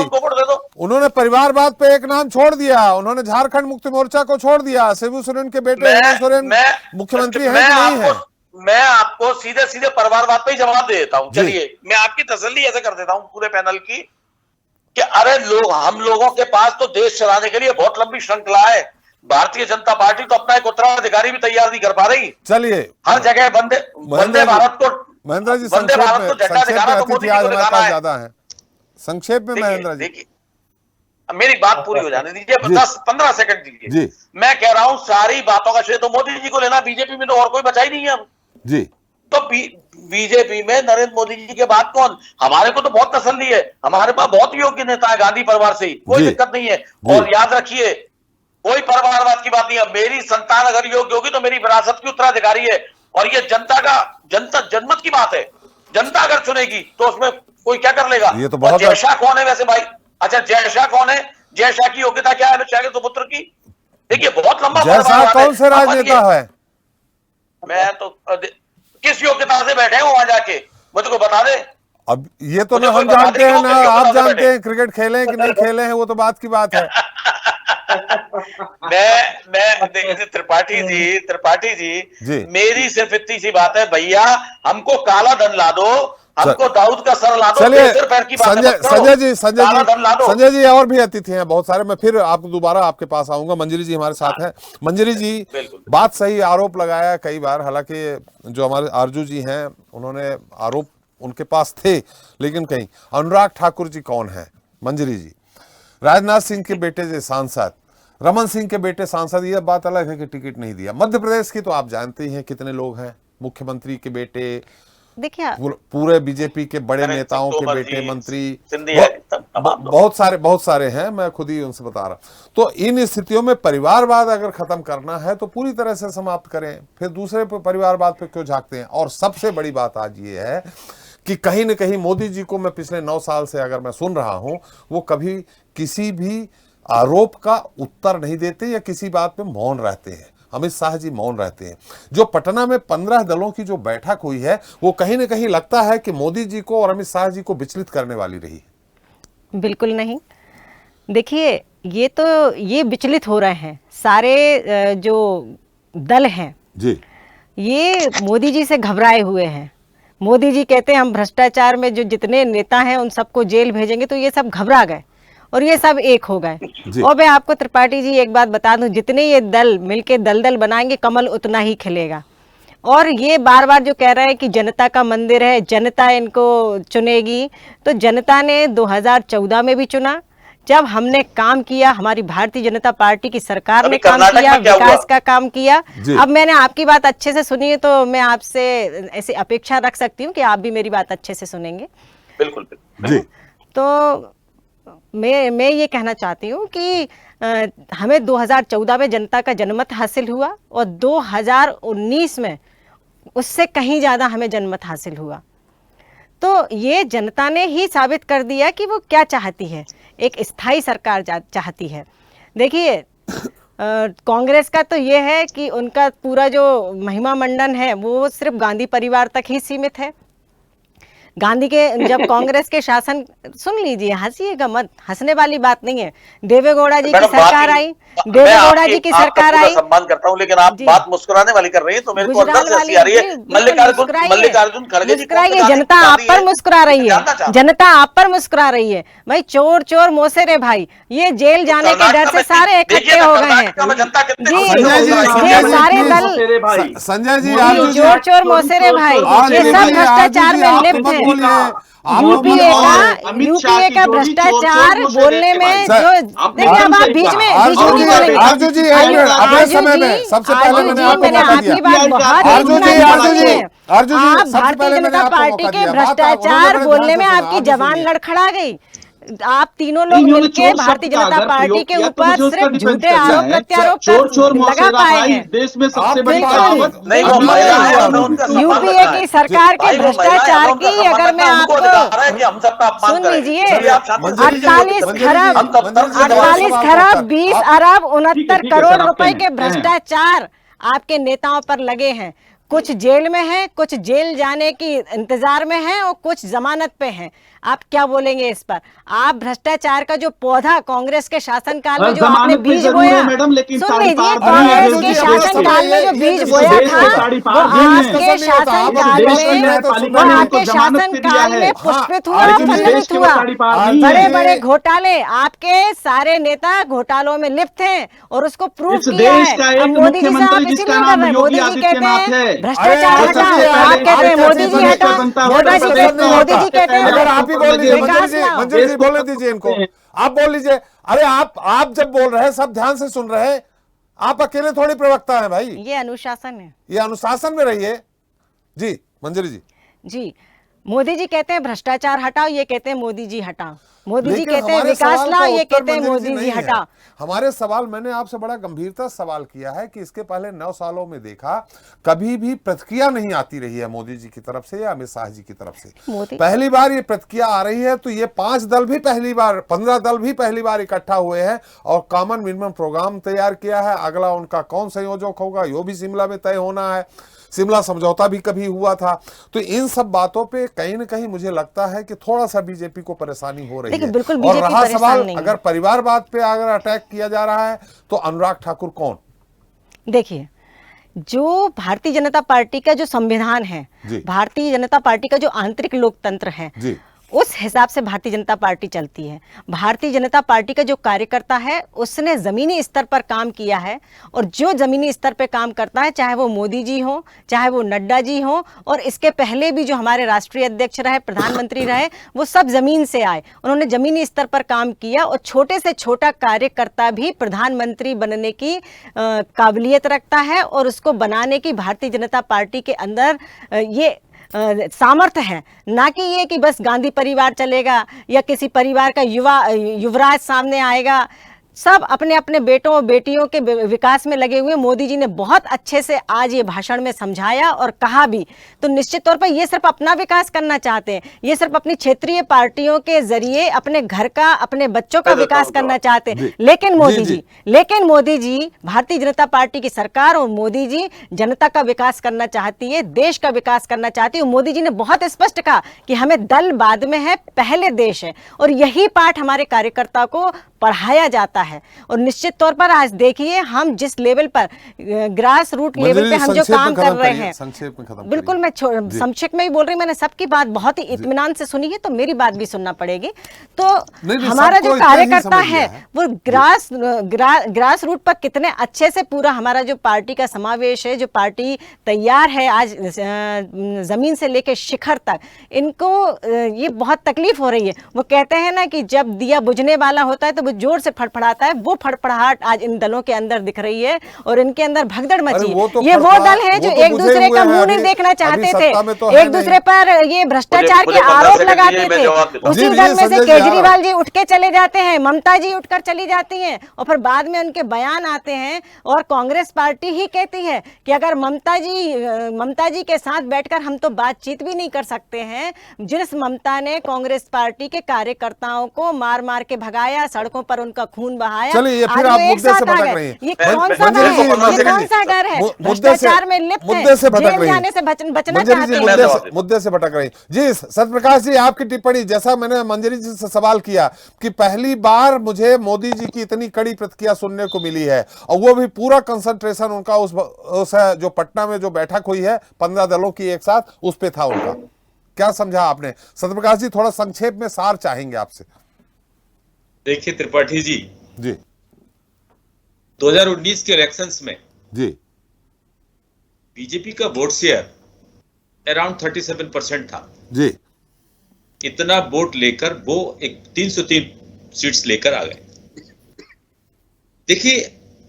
उन्होंने परिवारवाद पे एक नाम छोड़ दिया, उन्होंने झारखंड मुक्ति मोर्चा को छोड़ दिया। शिबू सोरेन के बेटे हेमंत सोरेन मुख्यमंत्री हैं कि नहीं है? मैं आपको सीधे सीधे परिवारवाद पे ही जवाब दे देता हूं। चलिए मैं आपकी तसल्ली ऐसे कर देता हूं पूरे पैनल की कि अरे हम लोगों के पास तो देश चलाने के लिए बहुत लंबी श्रृंखला है। भारतीय जनता पार्टी तो अपना एक उत्तराधिकारी भी तैयार नहीं कर पा रही। चलिए हर जगह वंदे भारत को, महेंद्र जी वंदे भारत को झंडा दिखाना तो मोदी जी को दिखाना है। ज्यादा है संक्षेप में। महेंद्र जी देखिए, मेरी बात पूरी हो जाने दीजिए, 10-15 सेकंड दीजिए। मैं कह रहा हूं सारी बातों का श्रेय तो मोदी जी को लेना, बीजेपी में तो और कोई बचा ही नहीं है जी। तो बीजेपी में नरेंद्र मोदी जी के बाद कौन? हमारे को तो बहुत तसल्ली है, हमारे पास बहुत योग्य नेता है गांधी परिवार से, कोई दिक्कत नहीं है। और याद रखिए, कोई परिवारवाद की बात नहीं है। मेरी संतान अगर योग्य होगी तो मेरी विरासत की उत्तराधिकारी है। और ये जनता जनमत की बात है। जनता अगर चुनेगी तो उसमें कोई क्या कर लेगा? ये तो बहुत जयशाह कौन है वैसे भाई? अच्छा, जयशाह कौन है? जयशाह की योग्यता क्या है अमित शाह के सुपुत्र की? देखिए बहुत लंबा जयशाह कौन से राजनेता है? मैं तो किस योग्यता से बैठे हैं वहां जाके मुझको बता दे। अब ये तो ना हम जानते हैं ना आप जानते हैं क्रिकेट खेले हैं कि नहीं खेले हैं, वो तो बात की बात है। मैं त्रिपाठी जी मेरी सिर्फ इतनी सी बात है भैया, हमको काला धन ला दो, हमको दाऊद का सर ला दो। चलिए संजय जी और भी अतिथि हैं बहुत सारे, मैं फिर आपको दोबारा आपके पास आऊंगा। मंजरी जी हमारे साथ हैं। मंजरी जी, बात सही, आरोप लगाया कई बार, हालांकि जो हमारे आरजू जी हैं उन्होंने आरोप उनके पास थे, लेकिन कहीं अनुराग ठाकुर जी कौन है? मंजरी जी, राजनाथ सिंह के बेटे जो सांसद, रमन सिंह के बेटे सांसद, ये बात अलग है कि टिकट नहीं दिया। मध्य प्रदेश की तो आप जानते ही हैं कितने लोग हैं, मुख्यमंत्री के बेटे, देखिए पूरे बीजेपी के बड़े नेताओं के बेटे मंत्री, बहुत सारे हैं, मैं खुद ही उनसे बता रहा। तो इन स्थितियों में परिवारवाद अगर खत्म करना है तो पूरी तरह से समाप्त करें, फिर दूसरे परिवारवाद पे क्यों झांकते हैं? और सबसे बड़ी बात आज ये है कि कहीं न कहीं मोदी जी को मैं पिछले 9 साल से अगर मैं सुन रहा हूं, वो कभी किसी भी आरोप का उत्तर नहीं देते या किसी बात पे मौन रहते हैं। अमित शाह जी मौन रहते हैं। जो पटना में 15 दलों की जो बैठक हुई है, वो कहीं न कहीं लगता है कि मोदी जी को और अमित शाह जी को विचलित करने वाली रही। बिल्कुल नहीं। देखिए, ये विचलित हो रहे हैं सारे जो दल हैं जी, ये मोदी जी से घबराए हुए हैं। मोदी जी कहते हैं हम भ्रष्टाचार में जो जितने नेता हैं उन सबको जेल भेजेंगे, तो ये सब घबरा गए और ये सब एक हो गए। और मैं आपको त्रिपाठी जी एक बात बता दूं, जितने ये दल मिलके दलदल बनाएंगे, कमल उतना ही खिलेगा। और ये बार बार जो कह रहे हैं कि जनता का मंदिर है, जनता इनको चुनेगी, तो जनता ने 2014 में भी चुना, जब हमने काम किया, हमारी भारतीय जनता पार्टी की सरकार ने काम किया, विकास का काम किया। अब मैंने आपकी बात अच्छे से सुनी है, तो मैं आपसे ऐसी अपेक्षा रख सकती हूँ कि आप भी मेरी बात अच्छे से सुनेंगे। बिल्कुल जी। तो मैं ये कहना चाहती हूँ कि हमें 2014 में जनता का जनमत हासिल हुआ और 2019 में उससे कहीं ज़्यादा हमें जनमत हासिल हुआ। तो ये जनता ने ही साबित कर दिया कि वो क्या चाहती है, एक स्थायी सरकार चाहती है। देखिए, कांग्रेस का तो ये है कि उनका पूरा जो महिमा मंडन है वो सिर्फ गांधी परिवार तक ही सीमित है। गांधी के जब कांग्रेस के शासन, सुन लीजिए, हंसिएगा मत, हंसने वाली बात नहीं है। देवेगौड़ा जी की सरकार आई, देवेगौड़ा जी की सरकार आई, सम्मान करता हूँ, लेकिन आप बात मुस्कुराने वाली कर रही है तो मेरे को अंदर से हंसी आ रही है। मल्लिकार्जुन खड़गे जी, जनता आप पर मुस्कुरा रही है, जनता आप पर मुस्कुरा रही है भाई। चोर चोर मोसेरे भाई, ये जेल जाने के डर से सारे इकट्ठे हो गए हैं जी, ये सारे दल। संजय जी, चोर चोर मोसेरे भाई, ये सब भ्रष्टाचार में लिप्त है। यूपीए का भ्रष्टाचार बोलने में जो, देखिए अब आप बीच में बोलेंगे। आरजू जी, अपने समय में सबसे पहले मैंने आपकी बात बहुत, आप भारतीय जनता पार्टी के भ्रष्टाचार बोलने में आपकी जबान लड़खड़ा गई। आप तीनों लोग मिलके भारतीय जनता पार्टी के ऊपर सिर्फ झूठे आरोप प्रत्यारोप लगा पाए हैं। देश में सबसे बड़ी यूपीए की सरकार के भ्रष्टाचार की अगर मैं आपको सुन लीजिए, 48 खरब 20 अरब 69 करोड़ रुपए के भ्रष्टाचार आपके नेताओं पर लगे हैं। कुछ जेल में हैं, कुछ जेल जाने की इंतजार में हैं और कुछ जमानत पे हैं। आप क्या बोलेंगे इस पर? आप भ्रष्टाचार का जो पौधा कांग्रेस के शासनकाल में जो आपने बीज बोया, सुन लीजिए, कांग्रेस के शासनकाल में जो बीज बोया था वो आपके शासनकाल में पुष्पित हुआ, फलित हुआ। बड़े बड़े घोटाले, आपके सारे नेता घोटालों में लिप्त हैं और उसको प्रूव किया है। अब मोदी जी साहब इसीलिए कर रहे हैं। मोदी जी कहते हैं भ्रष्टाचार हटाओ, आप कहते हैं मोदी जी हटाओ, मोदी जी कहते हैं आप ही बोल लीजिए, मंजूर जी बोलने दीजिए इनको, आप बोल लीजिए। अरे आप जब बोल रहे हैं सब ध्यान से सुन रहे हैं, आप अकेले थोड़ी प्रवक्ता हैं भाई, ये अनुशासन है, ये अनुशासन में रहिए। जी मंजूरी जी। जी, मोदी जी कहते हैं भ्रष्टाचार हटाओ, ये कहते हैं मोदी जी हटाओ। मोदी जी कहते हैं विकास लाओ, ये कहते हैं मोदी जी हटाओ। हमारे सवाल, मैंने आपसे बड़ा गंभीरता सवाल किया है कि इसके पहले 9 सालों में देखा कभी भी प्रतिक्रिया नहीं आती रही है मोदी जी की तरफ से या अमित शाह जी की तरफ से। पहली बार ये प्रतिक्रिया आ रही है तो ये 5 दल भी पहली बार, 15 दल भी पहली बार इकट्ठा हुए हैं और कॉमन मिनिमम प्रोग्राम तैयार किया है। अगला उनका कौन संयोजक होगा यो भी शिमला में तय होना है। शिमला समझौता भी कभी हुआ था। तो इन सब बातों पे कहीं न कहीं मुझे लगता है कि थोड़ा सा बीजेपी को परेशानी हो रही है। बिल्कुल और रहा सवाल, अगर परिवारवाद पे अगर अटैक किया जा रहा है तो अनुराग ठाकुर कौन? देखिए, जो भारतीय जनता पार्टी का जो संविधान है, भारतीय जनता पार्टी का जो आंतरिक लोकतंत्र है, उस हिसाब से भारतीय जनता पार्टी चलती है। भारतीय जनता पार्टी का जो कार्यकर्ता है उसने जमीनी स्तर पर काम किया है और जो जमीनी स्तर पर काम करता है, चाहे वो मोदी जी हो, चाहे वो नड्डा जी हो, और इसके पहले भी जो हमारे राष्ट्रीय अध्यक्ष रहे, प्रधानमंत्री रहे, वो सब जमीन से आए। उन्होंने जमीनी स्तर पर काम किया और छोटे से छोटा कार्यकर्ता भी प्रधानमंत्री बनने की काबिलियत रखता है और उसको बनाने की भारतीय जनता पार्टी के अंदर ये सामर्थ्य है। ना कि ये कि बस गांधी परिवार चलेगा या किसी परिवार का युवराज सामने आएगा। सब अपने अपने बेटों और बेटियों के विकास में लगे हुए। मोदी जी ने बहुत अच्छे से आज ये भाषण में समझाया और कहा भी। तो निश्चित तौर पर ये सिर्फ अपना विकास करना चाहते हैं, ये सिर्फ अपनी क्षेत्रीय पार्टियों के जरिए अपने घर का, अपने बच्चों का विकास करना चाहते हैं। लेकिन मोदी जी, भारतीय जनता पार्टी की सरकार और मोदी जी जनता का विकास करना चाहती है, देश का विकास करना चाहती है। मोदी जी ने बहुत स्पष्ट कहा कि हमें दल बाद में है, पहले देश है। और यही पाठ हमारे कार्यकर्ता को पढ़ाया जाता है। और निश्चित तौर पर आज देखिए हम जिस लेवल पर, ग्रास रूट लेवल पे हम जो काम कर रहे हैं, बिल्कुल मैं संक्षेप में ही बोल रही हूँ, मैंने सबकी बात बहुत ही इत्मीनान से सुनी है, तो मेरी बात भी सुनना पड़ेगी। तो हमारा जो कार्यकर्ता है वो ग्रास रूट पर कितने अच्छे से पूरा हमारा जो पार्टी का समावेश है, जो पार्टी तैयार है आज जमीन से लेकर शिखर तक, इनको ये बहुत तकलीफ हो रही है। वो कहते हैं ना कि जब दिया बुझने वाला होता है तो जोर से फड़फड़ाता है, वो फड़फड़ाहट आज इन दलों के अंदर दिख रही है और इनके अंदर भगदड़ मची है। ये वो दल है जो एक दूसरे का मुंह नहीं देखना चाहते थे, एक दूसरे पर ये भ्रष्टाचार के आरोप लगाते थे। उसी दल में से केजरीवाल जी उठ के चले जाते हैं, ममता जी उठकर चली जाती हैं और फिर बाद में उनके बयान आते हैं और कांग्रेस पार्टी ही कहती है कि अगर ममता जी के साथ बैठकर हम तो बातचीत भी नहीं कर सकते हैं। जिस ममता ने कांग्रेस पार्टी के कार्यकर्ताओं को मार मार के भगाया, सड़कों पर उनका खून बहाया, चलिए ये फिर आप मुद्दे से भटक रही हैं। ये कौन सा डर है? ये कौन सा डर है? भ्रष्टाचार में लिप्त है, मुद्दे से भटक रही हैं, जाने से बचना चाहते हैं। मुद्दे से भटक रही। जी सत्यप्रकाश जी, आपकी टिप्पणी। जैसा मैंने मंजरी जी से सवाल किया कि पहली बार मुझे मोदी जी की इतनी कड़ी प्रतिक्रिया सुनने को मिली है और वो भी पूरा कंसंट्रेशन उनका उस जो पटना में जो बैठक हुई है 15 दलों की एक साथ, उस पे था उनका। क्या समझा आपने? सत्यप्रकाश जी थोड़ा संक्षेप में सार चाहेंगे आपसे। देखिए त्रिपाठी जी, 2019 के इलेक्शंस में बीजेपी का वोट शेयर अराउंड 37% था जी। इतना वोट लेकर वो एक 303 सीट्स लेकर आ गए। देखिए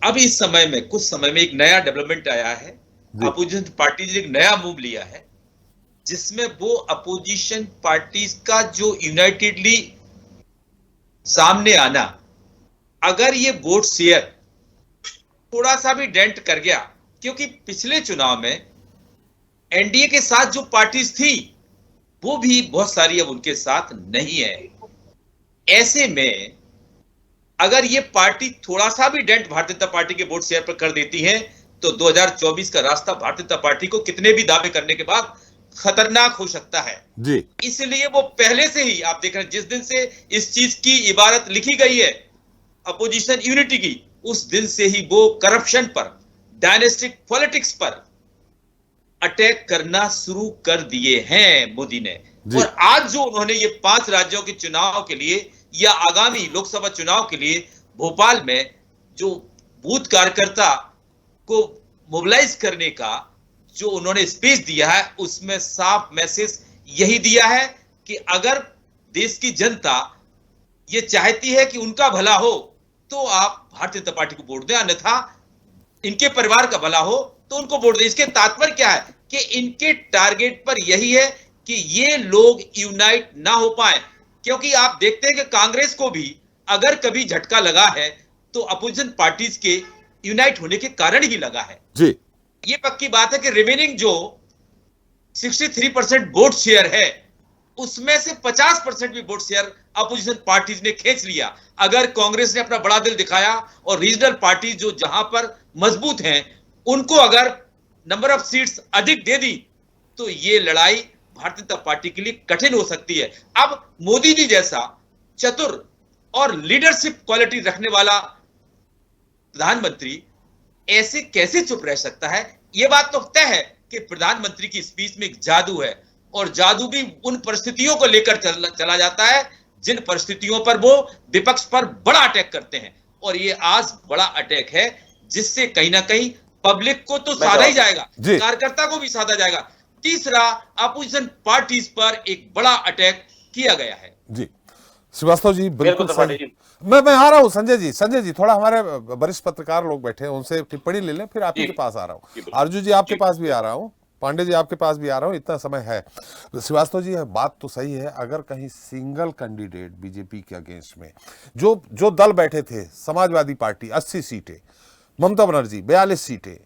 अब इस समय में, कुछ समय में एक नया डेवलपमेंट आया है। अपोजिशन पार्टी ने एक नया मूव लिया है जिसमें वो अपोजिशन पार्टीज का जो यूनाइटेडली सामने आना, अगर ये वोट शेयर थोड़ा सा भी डेंट कर गया, क्योंकि पिछले चुनाव में एनडीए के साथ जो पार्टीज थी वो भी बहुत सारी अब उनके साथ नहीं है। ऐसे में अगर ये पार्टी थोड़ा सा भी डेंट भारतीय जनता पार्टी के वोट शेयर पर कर देती है तो 2024 का रास्ता भारतीय जनता पार्टी को कितने भी दावे करने के बाद खतरनाक हो सकता है जी। इसलिए वो पहले से ही आप देख रहे हैं, जिस दिन से इस चीज की इबारत लिखी गई है अपोजिशन यूनिटी की, उस दिन से ही वो करप्शन पर, डायनेस्टिक पॉलिटिक्स पर अटैक करना शुरू कर दिए हैं मोदी ने। और आज जो उन्होंने ये 5 राज्यों के चुनाव के लिए या आगामी लोकसभा चुनाव के लिए भोपाल में जो बूथ कार्यकर्ता को मोबिलाइज करने का जो उन्होंने स्पीच दिया है, उसमें साफ मैसेज यही दिया है कि अगर देश की जनता ये चाहती है कि उनका भला हो तो आप भारतीय जनता पार्टी को वोट दें, अन्यथा इनके परिवार का भला हो तो उनको वोट दें। इसके तात्पर्य क्या है कि इनके टारगेट पर यही है कि ये लोग यूनाइट ना हो पाए, क्योंकि आप देखते हैं कि कांग्रेस को भी अगर कभी झटका लगा है तो अपोजिशन पार्टीज के यूनाइट होने के कारण ही लगा है जी। ये पक्की बात है कि रिमेनिंग जो 63% वोट शेयर है उसमें से 50% भी वोट शेयर अपोजिशन पार्टीज ने खींच लिया। अगर कांग्रेस ने अपना बड़ा दिल दिखाया और रीजनल पार्टी जो जहां पर मजबूत हैं उनको अगर नंबर ऑफ सीट्स अधिक दे दी तो ये लड़ाई भारतीय जनता पार्टी के लिए कठिन हो सकती है। अब मोदी जी जैसा चतुर और लीडरशिप क्वालिटी रखने वाला प्रधानमंत्री ऐसे कैसे चुप रह सकता है? यह बात तो तय है कि प्रधानमंत्री की स्पीच में एक जादू है और जादू भी उन परिस्थितियों को लेकर चला जाता है जिन परिस्थितियों पर वो विपक्ष पर बड़ा अटैक करते हैं। और ये आज बड़ा अटैक है जिससे कहीं ना कहीं पब्लिक को तो साधा ही जाएगा, कार्यकर्ता को भी साधा जाएगा। तीसरा, अपोजिशन पार्टीज पर एक बड़ा अटैक किया गया है जी। श्रीवास्तव जी बिल्कुल सही। मैं आ रहा हूँ संजय जी थोड़ा हमारे वरिष्ठ पत्रकार लोग बैठे हैं, उनसे टिप्पणी ले लें, फिर आपके पास आ रहा हूँ। अर्जुन जी आपके पास भी आ रहा हूँ, पांडे जी आपके पास भी आ रहा हूँ, इतना समय है। श्रीवास्तव जी बात तो सही है, अगर कहीं सिंगल कैंडिडेट बीजेपी के अगेंस्ट में जो दल बैठे थे, समाजवादी पार्टी 80 सीटें, ममता बनर्जी 42 सीटें,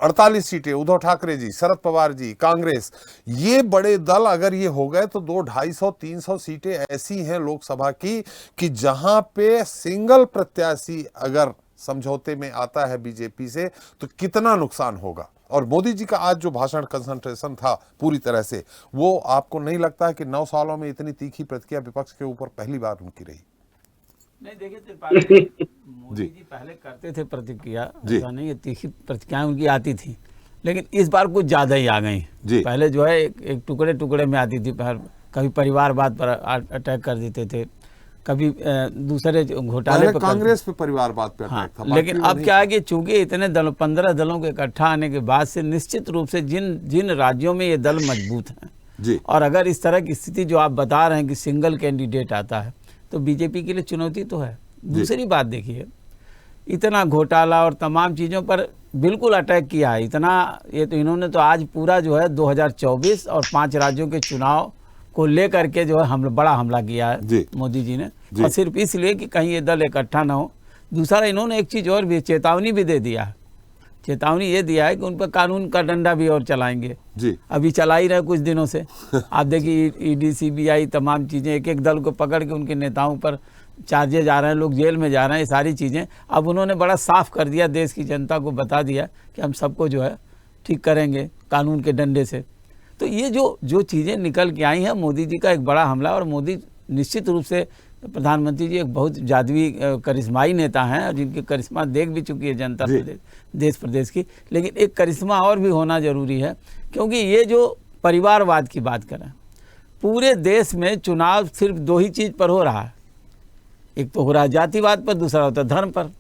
48 सीटें, उद्धव ठाकरे जी, शरद पवार जी, कांग्रेस, ये बड़े दल अगर ये हो गए तो 200-250-300 सीटें ऐसी हैं लोकसभा की कि जहां पे सिंगल प्रत्याशी अगर समझौते में आता है बीजेपी से तो कितना नुकसान होगा। और मोदी जी का आज जो भाषण कंसंट्रेशन था पूरी तरह से, वो आपको नहीं लगता है कि 9 सालों में इतनी तीखी प्रतिक्रिया विपक्ष के ऊपर पहली बार उनकी रही? नहीं, देखिए मोदी जी पहले करते थे प्रतिक्रिया, ऐसा नहीं, तीखी प्रतिक्रियाएं उनकी आती थी, लेकिन इस बार कुछ ज्यादा ही आ गई। पहले जो है एक टुकड़े टुकड़े में आती थी, कभी परिवारवाद पर अटैक कर देते थे, कभी दूसरे घोटाले पर, कांग्रेस पे परिवारवाद पे अटैक था। लेकिन अब क्या है कि चूंकि इतने दलों 15 दलों के इकट्ठा आने के बाद से निश्चित रूप से जिन राज्यों में ये दल मजबूत हैं और अगर इस तरह की स्थिति जो आप बता रहे हैं कि सिंगल कैंडिडेट आता है तो बीजेपी के लिए चुनौती तो है। दूसरी बात देखिए, इतना घोटाला और तमाम चीज़ों पर बिल्कुल अटैक किया है, इतना ये तो इन्होंने तो आज पूरा जो है 2024 और 5 राज्यों के चुनाव को लेकर के जो है बड़ा हमला किया है मोदी जी ने, और सिर्फ इसलिए कि कहीं ये दल इकट्ठा ना हो। दूसरा, इन्होंने एक चीज़ और भी चेतावनी भी दे दिया है, चेतावनी ये दिया है कि उन पर कानून का डंडा भी और चलाएंगे जी। अभी चला ही रहे कुछ दिनों से आप देखिए ईडी सीबीआई तमाम चीज़ें, एक दल को पकड़ के उनके नेताओं पर चार्जेज आ रहे हैं, लोग जेल में जा रहे हैं, ये सारी चीज़ें अब उन्होंने बड़ा साफ कर दिया, देश की जनता को बता दिया कि हम सबको जो है ठीक करेंगे कानून के डंडे से। तो ये जो चीज़ें निकल के आई हैं, मोदी जी का एक बड़ा हमला। और मोदी निश्चित रूप से प्रधानमंत्री जी एक बहुत जादुई करिश्माई नेता हैं और जिनकी करिश्मा देख भी चुकी है जनता देश प्रदेश की, लेकिन एक करिश्मा और भी होना जरूरी है, क्योंकि ये जो परिवारवाद की बात करें, पूरे देश में चुनाव सिर्फ 2 ही चीज़ पर हो रहा है, एक तो हो रहा है जातिवाद पर, दूसरा होता है धर्म पर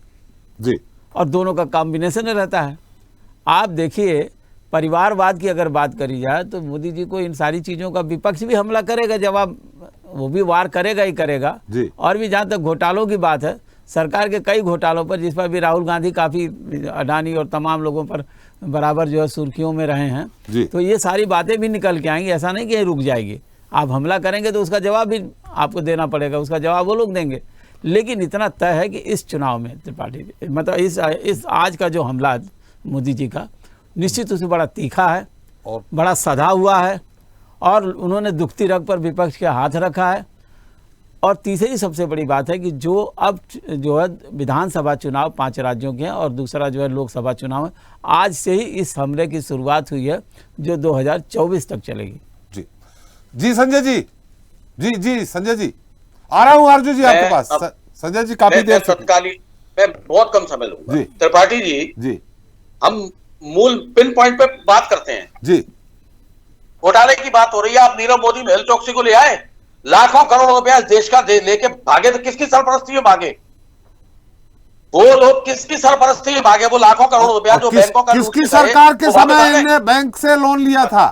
जी, और दोनों का कॉम्बिनेशन रहता है। आप देखिए परिवारवाद की अगर बात करी जाए तो मोदी जी को इन सारी चीज़ों का विपक्ष भी हमला करेगा, जवाब वो भी वार करेगा ही करेगा। और भी जहाँ तक घोटालों की बात है, सरकार के कई घोटालों पर जिस पर भी राहुल गांधी काफ़ी, अडानी और तमाम लोगों पर बराबर जो है सुर्खियों में रहे हैं, तो ये सारी बातें भी निकल के आएंगी। ऐसा नहीं कि ये रुक जाएगी, आप हमला करेंगे तो उसका जवाब भी आपको देना पड़ेगा, उसका जवाब वो लोग देंगे। लेकिन इतना तय है कि इस चुनाव में त्रिपाठी, मतलब इस आज का जो हमला है मोदी जी का, निश्चित रूप से बड़ा तीखा है और बड़ा सधा हुआ है, और उन्होंने दुखती रग पर विपक्ष के हाथ रखा है। और तीसरी सबसे बड़ी बात है कि जो अब जो है विधानसभा चुनाव 5 राज्यों के हैं और दूसरा जो है लोकसभा चुनाव है, आज से ही इस हमले की शुरुआत हुई है जो 2024 तक चलेगी। जी संजय जी, जी संजय जी, आ रहा हूं अर्जुन जी आपके पास। संजय जी काफी देर तत्कालीन, मैं बहुत कम समय लूंगा। त्रिपाठी जी, हम मूल पिन पॉइंट पे बात करते हैं जी। घोटाले की बात हो रही है, आप नीरव मोदी मेहुल चोकसी को ले आए, लाखों करोड़ रुपया देश का लेके भागे, तो किसकी सरपरस्ती में भागे वो लोग? किसकी सरपरस्ती में भागे वो लाखों करोड़ रुपया जो बैंकों का? किसकी सरकार के समय इन्होंने बैंक से लोन लिया था?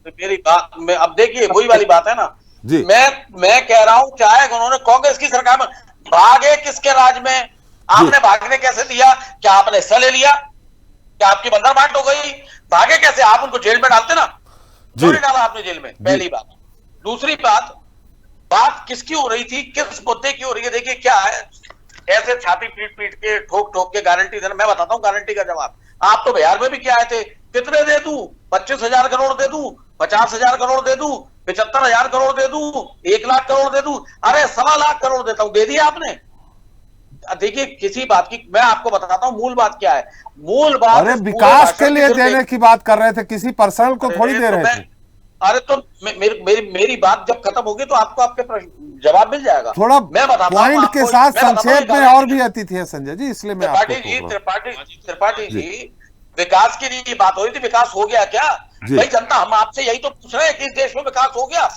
मेरी बात में अब देखिए वही वाली बात है ना जी। मैं कह रहा हूं, चाहे उन्होंने कांग्रेस की सरकार में भागे, किसके राज में आपने भागने कैसे दिया? क्या आपने हिस्सा ले लिया? क्या आपकी बंदर बांट हो गई? भागे कैसे? आप उनको जेल में डालते ना, चोरी डाला आपने जेल में, पहली बात। दूसरी बात किसकी हो रही थी, किस मुद्दे की हो रही है? देखिए क्या है, ऐसे छाती पीट के ठोक के गारंटी देना। मैं बताता हूं गारंटी का जवाब। आप तो बिहार में भी क्या आए थे, कितने दे दूं? 25,000 करोड़ दे दूं, 50,000 करोड़ दे दूं, 75,000 करोड़ दे दूं, 1 लाख करोड़ दे दूं, अरे 1.25 लाख करोड़ देता हूं, दे दिया आपने। देखिए किसी बात की मैं आपको बताता हूं मूल बात क्या है। मूल बात, अरे विकास के लिए देने की बात कर रहे थे, किसी पर्सनल को थोड़ी दे रहे थे। अरे तो मेरी बात जब खत्म होगी तो आपको आपके प्रश्न जवाब मिल जाएगा। थोड़ा मैं बताता पॉइंट के साथ संक्षेप में, और भी अतिथि है संजय जी, इसलिए मैं त्रिपाठी जी विकास की लिए बात हो रही थी, विकास हो गया क्या भाई? जनता, हम आपसे यही तो पूछ रहे हैं कि इस देश में विकास हो गया?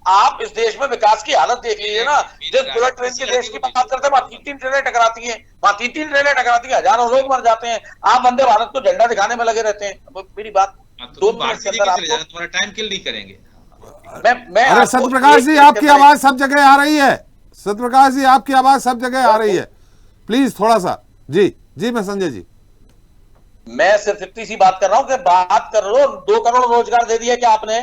आप इस देश में विकास की हालत देख लीजिए ना। जिस बुलेट ट्रेन के देश की बात करते हैं वहां 3 ट्रेनें टकराती हैं, हजारों लोग मर जाते हैं। आप वंदे भारत को झंडा दिखाने में लगे रहते हैं। मेरी बात 2 मिनट के अंदर आपको तुम्हारा टाइम किल नहीं करेंगे। अरे सत्यप्रकाश जी, आपकी आवाज सब जगह आ रही है। सत्यप्रकाश जी, आपकी आवाज सब जगह आ रही है, प्लीज थोड़ा सा। जी मैं संजय जी, मैं सिर्फ इतनी सी बात कर रहा हूं कि बात कर लो, 2 करोड़ रोजगार दे दिया क्या आपने?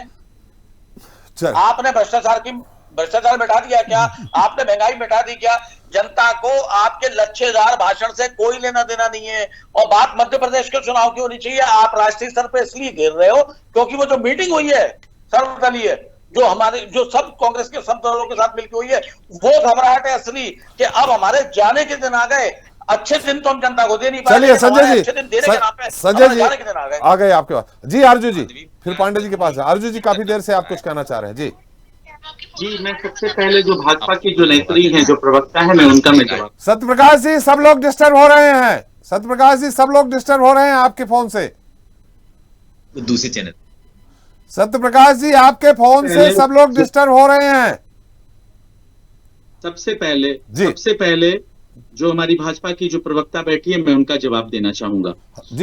आपने भ्रष्टाचार मिटा दिया क्या? आपने महंगाई मिटा दी क्या? जनता को आपके लच्छेदार भाषण से कोई लेना देना नहीं है। और बात मध्य प्रदेश के चुनाव की होनी चाहिए। आप राष्ट्रीय स्तर पे इसलिए घेर रहे हो क्योंकि वो जो मीटिंग हुई है सर्वदलीय, जो सब कांग्रेस के सब दलों के साथ मिलकर हुई है, वो घबराहट है असली कि अब हमारे जाने के दिन आ गए। अच्छे दिन तो हम जनता को दे नहीं पाए। चलिए संजय जी, संजय जी आ गए आपके पास। जी अर्जुन जी, फिर पांडे जी के पास है। अर्जुन जी काफी देर से आप कुछ कहना चाह रहे हैं। जी मैं सबसे पहले जो भाजपा की जो नेत्री हैं, जो प्रवक्ता है, मैं उनका मैं जवाब। सत्यप्रकाश जी, सब लोग डिस्टर्ब हो रहे हैं। सत्यप्रकाश जी, सब लोग डिस्टर्ब हो रहे हैं आपके फोन से। दूसरे चैनल। सत्यप्रकाश जी, आपके फोन से सब लोग डिस्टर्ब हो रहे हैं। सबसे पहले जो हमारी भाजपा की जो प्रवक्ता बैठी है, मैं उनका जवाब देना चाहूंगा।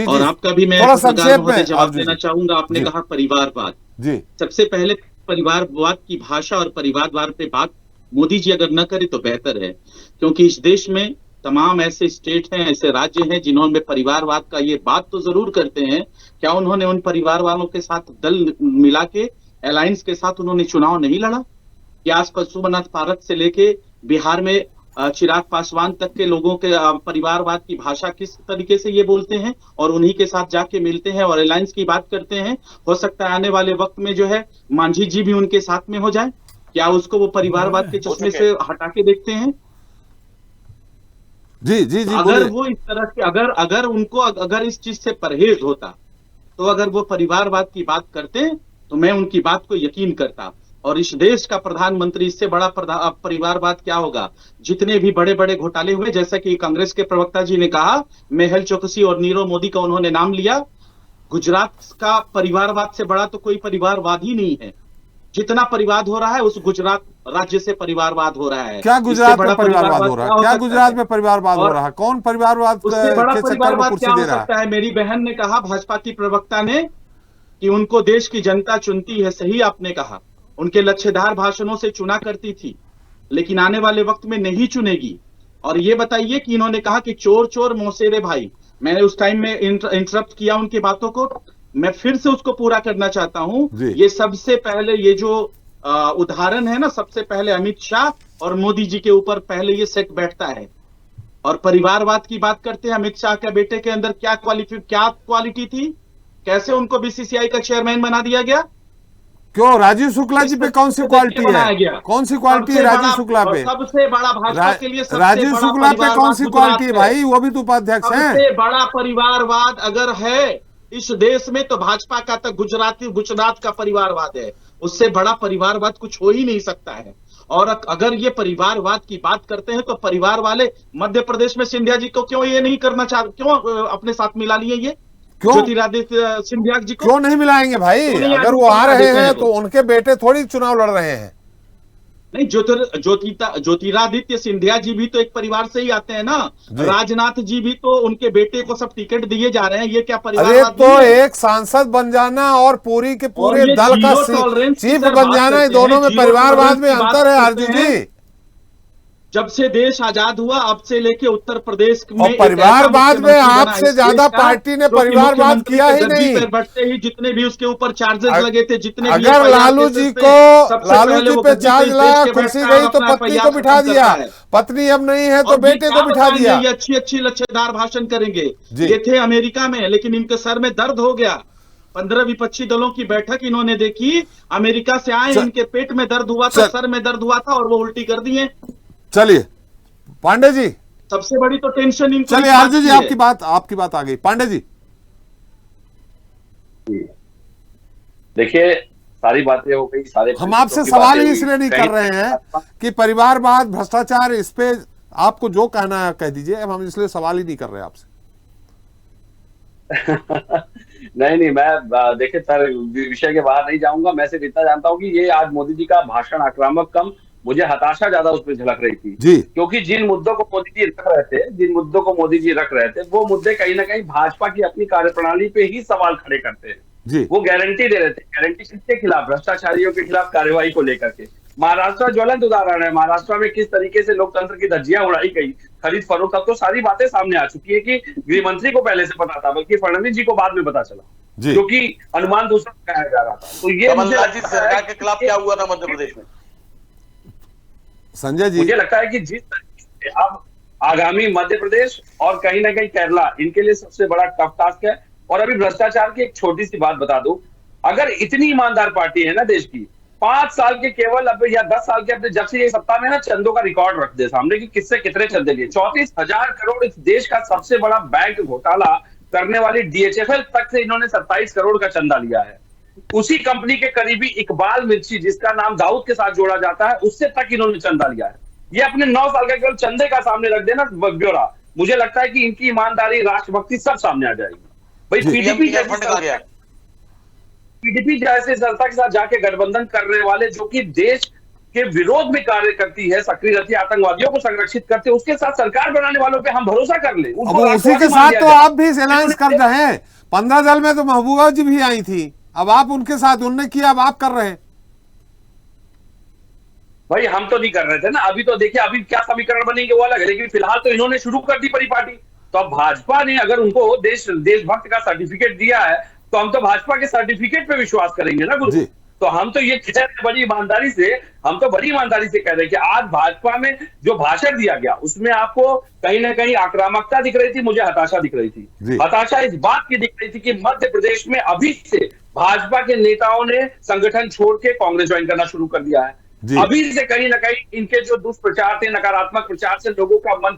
और आपका भी मैं जवाब देना चाहूंगा। आपने कहा परिवारवाद। सबसे पहले परिवारवाद की भाषा और परिवारवाद पे बात मोदी जी अगर न करे तो बेहतर है, क्योंकि इस देश में तमाम ऐसे स्टेट हैं, ऐसे राज्य हैं जिन्होंने परिवारवाद का ये बात तो जरूर करते हैं। क्या उन्होंने उन परिवार वालों के साथ दल मिला के, अलायंस के साथ उन्होंने चुनाव नहीं लड़ा? क्या आज पशुपतिनाथ पारक से लेके बिहार में चिराग पासवान तक के लोगों के परिवारवाद की भाषा किस तरीके से ये बोलते हैं और उन्हीं के साथ जाके मिलते हैं और अलायंस की बात करते हैं? हो सकता है आने वाले वक्त में जो है मांझी जी भी उनके साथ में हो जाए। क्या उसको वो परिवारवाद के चश्मे से हटा के देखते हैं? जी अगर वो इस तरह से अगर उनको अगर इस चीज से परहेज होता, तो अगर वो परिवारवाद की बात करते तो मैं उनकी बात को यकीन करता। और इस देश का प्रधानमंत्री, इससे बड़ा परिवारवाद क्या होगा? जितने भी बड़े बड़े घोटाले हुए, जैसा कि कांग्रेस के प्रवक्ता जी ने कहा, मेहुल चोकसी और नीरव मोदी का उन्होंने नाम लिया। गुजरात का परिवारवाद से बड़ा तो कोई परिवारवाद ही नहीं है। जितना परिवाद हो रहा है उस गुजरात राज्य से परिवारवाद हो रहा है। क्या गुजरात में परिवारवाद हो रहा है? क्या गुजरात में परिवारवाद हो रहा है? कौन परिवारवाद उससे बड़ा परिवारवाद क्या हो सकता है? मेरी बहन ने कहा, भाजपा की प्रवक्ता ने, कि उनको देश की जनता चुनती है। सही आपने कहा, उनके लच्छेदार भाषणों से चुना करती थी, लेकिन आने वाले वक्त में नहीं चुनेगी। और ये बताइए कि इन्होंने कहा कि चोर चोर मौसेरे भाई, मैंने उस टाइम में इंटरप्ट किया उनकी बातों को, मैं फिर से उसको पूरा करना चाहता हूं। ये सबसे पहले ये जो उदाहरण है ना, सबसे पहले अमित शाह और मोदी जी के ऊपर पहले ये सेट बैठता है। और परिवारवाद की बात करते हैं, अमित शाह के बेटे के अंदर क्या क्वालिटी थी, कैसे उनको बीसीसीआई का चेयरमैन बना दिया गया? क्यों राजीव शुक्ला जी पे कौन सी क्वालिटी है? कौन सी क्वालिटी है राजीव शुक्ला पे? सबसे बड़ा भाजपा के लिए राजीव शुक्ला पे कौन सी क्वालिटी है भाई? वो भी तो उपाध्यक्ष हैं। सबसे बड़ा परिवारवाद अगर है इस देश में तो भाजपा का तो गुजरात का परिवारवाद है। उससे बड़ा परिवारवाद कुछ हो ही नहीं सकता है। और अगर ये परिवारवाद की बात करते हैं तो परिवार वाले मध्य प्रदेश में सिंधिया जी को क्यों ये नहीं करना चाहते, क्यों अपने साथ मिला लिए? ये ज्योतिरादित्य सिंधिया जी को क्यों नहीं मिलाएंगे भाई? अगर वो आ रहे हैं तो उनके बेटे थोड़ी चुनाव लड़ रहे हैं। नहीं, ज्योतिरादित्य सिंधिया जी भी तो एक परिवार से ही आते हैं ना। राजनाथ जी भी तो उनके बेटे को सब टिकट दिए जा रहे हैं। ये क्या परिवार? अरे तो एक सांसद बन जाना और पूरी के पूरे दल का चीफ बन जाना, दोनों में परिवारवाद में अंतर है अर्जुन जी। जब से देश आजाद हुआ अब से लेके उत्तर प्रदेश में और परिवारवाद में आपसे ज्यादा पार्टी ने परिवारवाद किया ही नहीं। बढ़ते ही जितने भी उसके ऊपर चार्जेस लगे थे, जितने भी अगर लालू जी पे चार्ज लगा, कुर्सी गई तो पत्नी को बिठा दिया, पत्नी अब नहीं है तो बेटे को बिठा दिया। अच्छी लच्छेदार भाषण करेंगे। ये थे अमेरिका में, लेकिन इनके सर में दर्द हो गया। 15 विपक्षी दलों की बैठक इन्होंने देखी, अमेरिका से आए, इनके पेट में दर्द हुआ था, सर में दर्द हुआ था और वो उल्टी कर दिए। चलिए पांडे जी, सबसे बड़ी तो टेंशन इनको। चलिए अर्जुन जी, आपकी बात आ गई। पांडे जी देखिए, सारी बातें हो गई, सारे हम आपसे सवाल ही इसलिए नहीं कर रहे हैं कि परिवारवाद, भ्रष्टाचार, इस पे आपको जो कहना है कह दीजिए। अब हम इसलिए सवाल ही नहीं कर रहे आपसे। नहीं, मैं देखिए सर विषय के बाहर नहीं जाऊंगा। मैं सिर्फ इतना जानता हूं कि ये आज मोदी जी का भाषण आक्रामक कम, मुझे हताशा ज्यादा उसमें झलक रही थी जी। क्योंकि जिन मुद्दों को मोदी जी रख रहे थे वो मुद्दे कहीं ना कहीं भाजपा की अपनी कार्यप्रणाली पे ही सवाल खड़े करते हैं जी। वो गारंटी दे रहे थे, गारंटी किसके खिलाफ? भ्रष्टाचारियों के खिलाफ कार्रवाई को लेकर के। महाराष्ट्र ज्वलंत उदाहरण है। महाराष्ट्र में किस तरीके से लोकतंत्र की धज्जियां उड़ाई गई, खरीद फरोख्त, अब तो सारी बातें सामने आ चुकी है कि गृह मंत्री को पहले से पता था, बल्कि फडणवीस जी को बाद में पता चला क्योंकि अनुमान दूसरा लगाया जा रहा था। तो ये कमलनाथ जी सरकार के खिलाफ क्या हुआ था मध्य प्रदेश में? संजय जी, मुझे लगता है कि जिस तरीके से अब आगामी मध्य प्रदेश और कहीं ना कहीं केरला इनके लिए सबसे बड़ा टफ टास्क है। और अभी भ्रष्टाचार की एक छोटी सी बात बता दूं, अगर इतनी ईमानदार पार्टी है ना देश की, 5 साल के केवल अब या 10 साल के अपने जब से ये सत्ता में ना चंदों का रिकॉर्ड रख दे सामने कि किससे कितने चंदे लिए। 34,000 करोड़ इस देश का सबसे बड़ा बैंक घोटाला करने वाली DHFL तक से इन्होंने 27 करोड़ का चंदा लिया है। उसी कंपनी के करीबी इकबाल मिर्ची, जिसका नाम दाऊद के साथ जोड़ा जाता है, उससे तक इन्होंने चंदा लिया है। ये अपने 9 साल का केवल चंदे का सामने रख देना ब्यौरा, मुझे लगता है कि इनकी ईमानदारी, राष्ट्रभक्ति सब सामने आ जाएगी। भाई पीडीपी जैसे संस्था के साथ जाके गठबंधन करने वाले, जो कि देश के विरोध में कार्य करती है, सक्रिय रहती है, आतंकवादियों को संरक्षित करते हैं, उसके साथ सरकार बनाने वालों पे हम भरोसा कर ले। उसी के साथ तो आप भी अलायंस कर रहे हैं। 15 दल में तो महबूबा जी भी आई थी, अब आप उनके साथ, उनने किया, अब आप कर रहे हैं। भाई हम तो नहीं कर रहे थे ना। अभी तो देखिए, अभी क्या समीकरण बनेंगे वो अलग है, लेकिन फिलहाल तो इन्होंने शुरू कर दी परिपाटी। तो अब भाजपा ने अगर उनको देशभक्त का सर्टिफिकेट दिया है तो हम तो भाजपा के सर्टिफिकेट पे विश्वास करेंगे ना गुरु। तो हम तो ये कह रहे हैं बड़ी ईमानदारी से कह रहे हैं कि आज भाजपा में जो भाषण दिया गया उसमें आपको कहीं ना कहीं आक्रामकता दिख रही थी, मुझे हताशा दिख रही थी। हताशा इस बात की दिख रही थी कि मध्य प्रदेश में अभी से भाजपा के नेताओं ने संगठन छोड़ के कांग्रेस ज्वाइन करना शुरू कर दिया है। अभी से कहीं ना कहीं इनके जो दुष्प्रचार थे, नकारात्मक प्रचार से लोगों का मन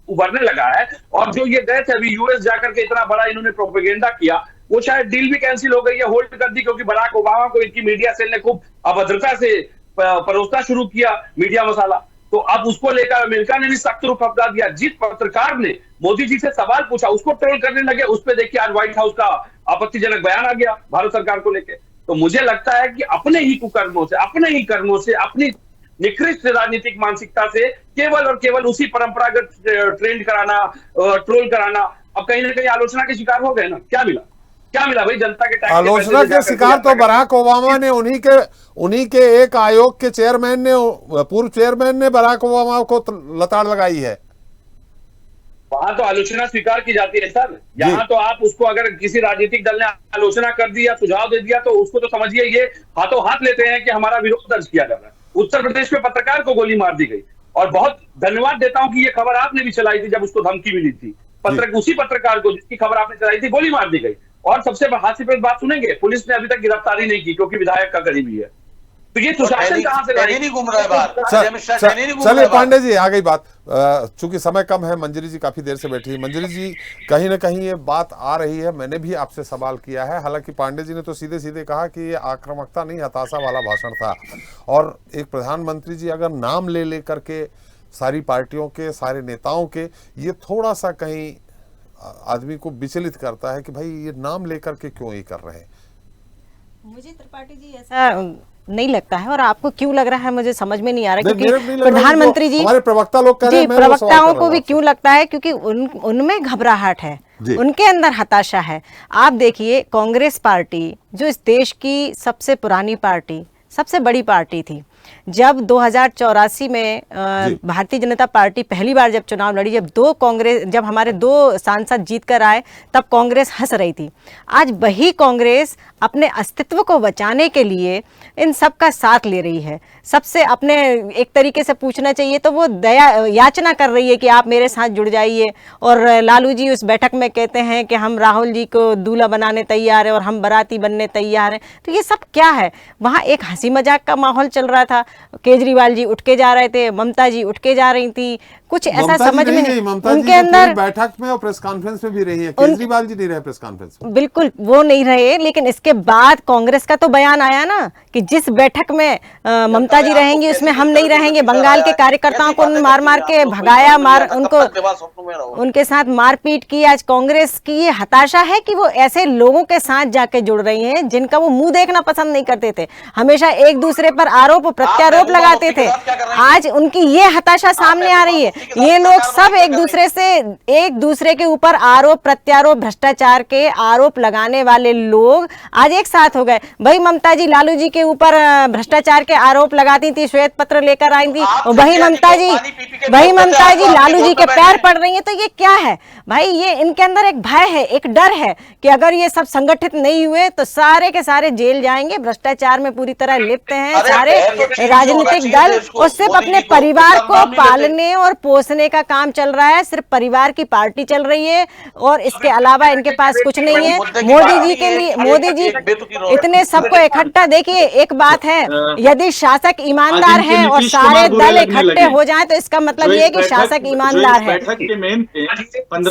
उभरने लगा है। और जो ये गए थे अभी यूएस जाकर के इतना बड़ा इन्होंने प्रोपेगेंडा किया, वो शायद डील भी कैंसिल हो गई है, होल्ड कर दी, क्योंकि बराक ओबामा को इनकी मीडिया सेल ने खूब अभद्रता से परोसना शुरू किया मीडिया मसाला। तो अब उसको लेकर अमेरिका ने भी सख्त रुख अपना दिया। जिस पत्रकार ने मोदी जी से सवाल पूछा उसको ट्रोल करने लगे, उस पर देखिए आज व्हाइट हाउस का आपत्तिजनक बयान आ गया भारत सरकार को लेकर। तो मुझे लगता है कि अपने ही कुकर्मों से, अपने ही कर्मों से, अपनी निकृष्ट राजनीतिक मानसिकता से केवल और केवल उसी परंपरागत ट्रेंड कराना, ट्रोल कराना, अब कहीं ना कहीं आलोचना के शिकार हो गए ना। क्या मिला भाई? जनता के टैक्स आलोचना के शिकार तो बराक ओबामा ने, उन्हीं के एक आयोग के चेयरमैन ने, पूर्व चेयरमैन ने बराक ओबामा को लताड़ लगाई है। वहां तो आलोचना स्वीकार की जाती है सर। यहाँ तो आप उसको अगर किसी राजनीतिक दल ने आलोचना कर दी या सुझाव दे दिया तो उसको तो समझिए ये हाथों हाथ लेते हैं कि हमारा विरोध दर्ज किया जा रहा है। उत्तर प्रदेश में पत्रकार को गोली मार दी गई, और बहुत धन्यवाद देता हूं कि ये खबर आपने भी चलाई थी जब उसको धमकी मिली थी। उसी पत्रकार को जिसकी खबर आपने चलाई थी गोली मार दी गई। और सबसे हास्यास्पद बात सुनेंगे, पुलिस ने अभी तक गिरफ्तारी नहीं की क्योंकि विधायक का करीबी है। तो ये सुशासन कहां से नहीं घूम रहा है बाहर। चलिए पांडे जी, आ गई बात। चूंकि समय कम है, मंजरी जी काफी देर से बैठी है। मंजरी जी, कहीं ना कहीं ये बात आ रही है, मैंने भी आपसे सवाल किया है, हालांकि पांडे जी ने तो सीधे सीधे कहा कि ये आक्रामकता नहीं, हताशा वाला भाषण था। और एक प्रधानमंत्री जी अगर नाम ले लेकर के सारी पार्टियों के, सारे नेताओं के, ये थोड़ा सा कहीं आदमी को विचलित करता है कि भाई ये नाम लेकर के क्यों ये कर रहे हैं। मुझे त्रिपाठी जी ऐसा नहीं लगता है, और आपको क्यों लग रहा है मुझे समझ में नहीं आ रहा, क्योंकि प्रधानमंत्री जी, हमारे प्रवक्ता लोग कह रहे हैं, प्रवक्ताओं को भी क्यों लगता है, क्योंकि उनमें घबराहट है, उनके अंदर हताशा है। आप देखिए, कांग्रेस पार्टी जो इस देश की सबसे पुरानी पार्टी, सबसे बड़ी पार्टी थी, जब 2084 में भारतीय जनता पार्टी पहली बार जब चुनाव लड़ी, जब हमारे 2 सांसद जीत कर आए, तब कांग्रेस हंस रही थी। आज वही कांग्रेस अपने अस्तित्व को बचाने के लिए इन सब का साथ ले रही है। सबसे अपने एक तरीके से पूछना चाहिए तो वो दया याचना कर रही है कि आप मेरे साथ जुड़ जाइए। और लालू जी उस बैठक में कहते हैं कि हम राहुल जी को दूल्हा बनाने तैयार है और हम बाराती बनने तैयार हैं। तो ये सब क्या है? वहाँ एक हंसी मजाक का माहौल चल रहा था। केजरीवाल जी उठ के जा रहे थे, ममता जी उठ के जा रही थी, कुछ ऐसा समझ में नहीं। उनके अंदर बैठक में और प्रेस कॉन्फ्रेंस में भी रही है, केजरीवाल जी नहीं रहे प्रेस कॉन्फ्रेंस में, बिल्कुल वो नहीं रहे। लेकिन इसके बाद कांग्रेस का तो बयान आया ना कि जिस बैठक में ममता जी रहेंगी उसमें हम नहीं रहेंगे। बंगाल के कार्यकर्ताओं को मार मार के भगाया, उनके साथ मारपीट की। आज कांग्रेस की ये हताशा है कि वो ऐसे लोगों के साथ जाके जुड़ रही हैं जिनका वो मुंह देखना पसंद नहीं करते थे, हमेशा एक दूसरे पर आरोप प्रत्यारोप लगाते थे। आज उनकी ये हताशा सामने आ रही है। ये लोग सब एक दूसरे के ऊपर आरोप प्रत्यारोप, भ्रष्टाचार के आरोप लगाने वाले लोग आज एक साथ हो गए। भाई ममता जी लालू जी के ऊपर भ्रष्टाचार के आरोप लगाती थी, श्वेत पत्र लेकर आई थी, वही ममता जी लालू जी के पैर पड़ रही है। तो ये क्या है भाई? ये इनके अंदर एक भय है, एक डर है कि अगर ये सब संगठित नहीं हुए तो सारे के सारे जेल जाएंगे। भ्रष्टाचार में पूरी तरह लिप्त हैं सारे राजनीतिक दल, और सिर्फ अपने परिवार को पालने और पोसने का काम चल रहा है। सिर्फ परिवार की पार्टी चल रही है और इसके अलावा इनके पास कुछ नहीं है। मोदी जी के लिए, मोदी जी इतने सबको इकट्ठा, देखिए एक बात है, यदि शासक ईमानदार है और सारे दल इकट्ठे हो जाएं तो इसका मतलब ये है कि शासक ईमानदार है।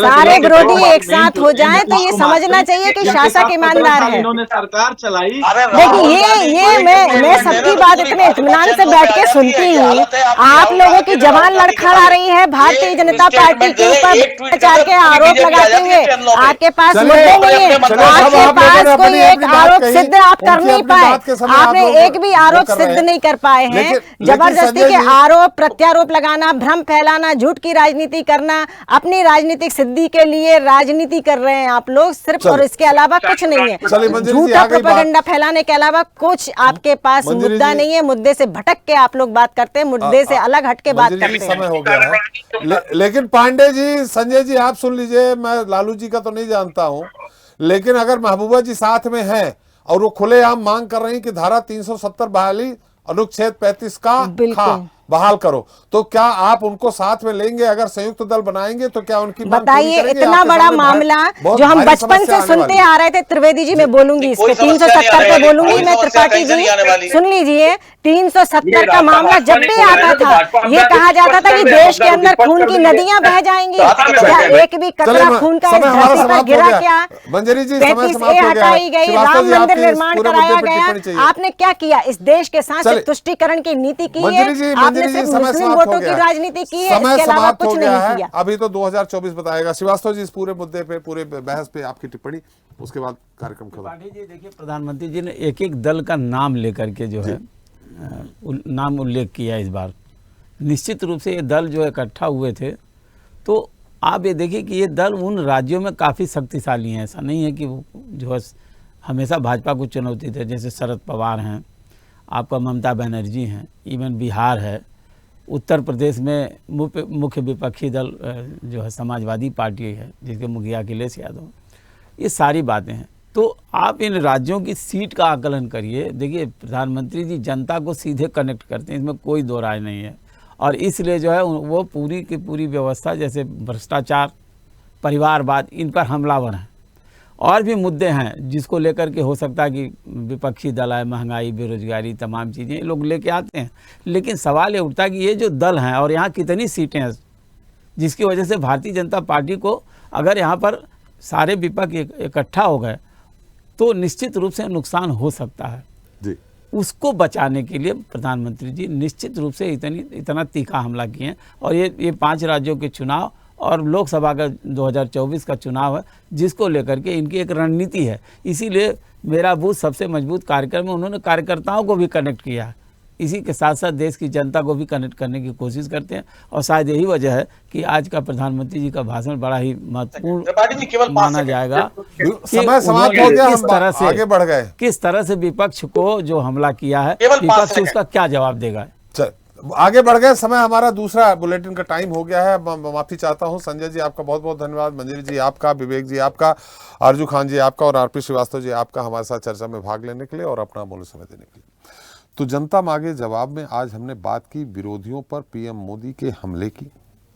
सारे विरोधी एक साथ हो जाएं तो ये समझना चाहिए कि शासक ईमानदार है। सरकार चलाई। देखिए ये मैं सबकी बात इतने इत्मीनान से बैठ के सुनती हूँ। आप लोगों की जबान लड़खड़ा रही है भारतीय जनता पार्टी के ऊपर भ्रष्टाचार के आरोप लगाते हुए। आपके पास मुद्दे नहीं है, आपके पास कोई एक आरोप सिद्ध आप कर नहीं पाए, आपने एक भी आरोप सिद्ध नहीं कर पाए हैं। जबरदस्ती के आरोप प्रत्यारोप लगाना, भ्रम फैलाना, झूठ की राजनीति करना, अपनी राजनीतिक सिद्धि के लिए राजनीति कर रहे हैं आप लोग सिर्फ, और इसके अलावा कुछ नहीं है। झूठा प्रोपेगेंडा फैलाने के अलावा कुछ आपके पास मुद्दा नहीं है। मुद्दे से भटक के आप लोग बात करते हैं, मुद्दे से अलग हट के बात करते हैं। समय हो गया है। लेकिन पांडे जी, संजय जी, आप सुन लीजिए, मैं लालू जी का तो नहीं जानता हूं, लेकिन अगर महबूबा जी साथ में हैं और वो खुलेआम मांग कर रही कि धारा 370 बहाली, अनुच्छेद 35 का बहाल करो, तो क्या आप उनको साथ में लेंगे? अगर संयुक्त दल बनाएंगे तो क्या उनकी बताइए? इतना बड़ा मामला जो हम बचपन से सुनते आ रहे थे। त्रिवेदी जी मैं बोलूंगी इसको 370 पे बोलूंगी मैं। त्रिपाठी जी सुन लीजिए, 370 का मामला जब भी आता था ये कहा जाता था कि देश के अंदर खून की नदियां बह जाएंगी। एक भी कतरा खून का इस धरती पर गिरा क्या? 35A हटाई गई, राम मंदिर निर्माण कराया गया। आपने क्या किया? इस देश के साथ तुष्टीकरण की नीति की है, मुस्लिम वोटों की राजनीति की है, इसके अलावा कुछ नहीं किया। अभी तो 2024 बताएगा। श्रीवास्तव जी, इस पूरे मुद्दे पे, पूरे बहस पे आपकी टिप्पणी, उसके बाद कार्यक्रम खत्म। जी देखिए, प्रधानमंत्री जी ने एक एक दल का नाम लेकर के जो है नाम उल्लेख किया इस बार। निश्चित रूप से ये दल जो इकट्ठा हुए थे, तो आप ये देखिए कि ये दल उन राज्यों में काफ़ी शक्तिशाली हैं। ऐसा नहीं है कि वो जो है हमेशा भाजपा को चुनौती थे, जैसे शरद पवार हैं, आपका ममता बनर्जी हैं, इवन बिहार है, उत्तर प्रदेश में मुख्य विपक्षी दल जो है समाजवादी पार्टी है, जिसके मुखिया अखिलेश यादव, ये सारी बातें हैं। तो आप इन राज्यों की सीट का आकलन करिए। देखिए, प्रधानमंत्री जी जनता को सीधे कनेक्ट करते हैं, इसमें कोई दो राय नहीं है। और इसलिए जो है वो पूरी की पूरी व्यवस्था, जैसे भ्रष्टाचार, परिवारवाद, इन पर हमलावर हैं। और भी मुद्दे हैं जिसको लेकर के हो सकता है कि विपक्षी दल आए, महंगाई, बेरोजगारी, तमाम चीज़ें लोग लेके आते हैं। लेकिन सवाल ये उठता है कि ये जो दल हैं और यहाँ कितनी सीटें हैं, जिसकी वजह से भारतीय जनता पार्टी को, अगर यहाँ पर सारे विपक्ष इकट्ठा हो गए तो निश्चित रूप से नुकसान हो सकता है जी। उसको बचाने के लिए प्रधानमंत्री जी निश्चित रूप से इतना तीखा हमला किए हैं। और ये 5 राज्यों के चुनाव और लोकसभा का 2024 का चुनाव है, जिसको लेकर के इनकी एक रणनीति है। इसीलिए मेरा बूथ सबसे मजबूत कार्यक्रम में उन्होंने कार्यकर्ताओं को भी कनेक्ट किया है। इसी के साथ साथ देश की जनता को भी कनेक्ट करने की कोशिश करते हैं। और शायद यही वजह है कि आज का प्रधानमंत्री जी का भाषण बड़ा ही महत्वपूर्ण माना जाएगा। समय समाप्त हो गया, किस तरह से आगे बढ़ गए, किस तरह से विपक्ष को जो हमला किया है, विपक्ष उसका क्या जवाब देगा। आगे बढ़ गए, समय हमारा दूसरा बुलेटिन का टाइम हो गया है। माफी चाहता हूं। संजय जी आपका बहुत बहुत धन्यवाद, मंजरी जी आपका, विवेक जी आपका, आरजू खान जी आपका और आरपी श्रीवास्तव जी आपका हमारे साथ चर्चा में भाग लेने के लिए और अपना अमूल्य समय देने के लिए। तो जनता मांगे जवाब में आज हमने बात की विरोधियों पर पीएम मोदी के हमले की।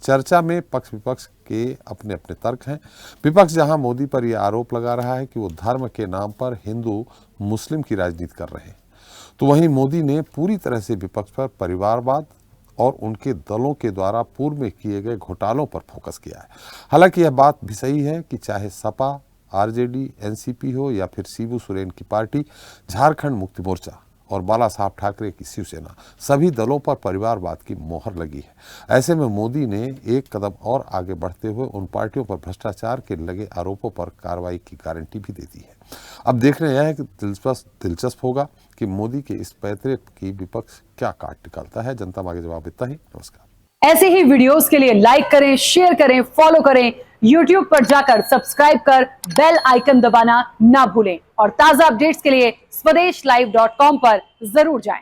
चर्चा में पक्ष विपक्ष के अपने अपने तर्क हैं। विपक्ष जहां मोदी पर यह आरोप लगा रहा है कि वो धर्म के नाम पर हिंदू मुस्लिम की राजनीति कर रहे हैं, तो वहीं मोदी ने पूरी तरह से विपक्ष पर परिवारवाद और उनके दलों के द्वारा पूर्व में किए गए घोटालों पर फोकस किया है। हालांकि यह बात भी सही है कि चाहे सपा, आरजेडी, एनसीपी हो या फिर शिबू सोरेन की पार्टी, झारखंड मुक्ति मोर्चा और बाला साहब ठाकरे की शिवसेना, सभी दलों पर परिवारवाद की मोहर लगी है। ऐसे में मोदी ने एक कदम और आगे बढ़ते हुए उन पार्टियों पर भ्रष्टाचार के लगे आरोपों पर कार्रवाई की गारंटी भी दे दी है। अब देखना यह है कि दिलचस्प होगा कि मोदी के इस पैतरे की विपक्ष क्या काट निकालता है। जनता मांगे जवाब इतना ही। नमस्कार। ऐसे ही वीडियोस के लिए लाइक करें, शेयर करें, फॉलो करें। YouTube पर जाकर सब्सक्राइब कर बेल आइकन दबाना ना भूलें और ताजा अपडेट्स के लिए SwadeshLive.com पर जरूर जाएं।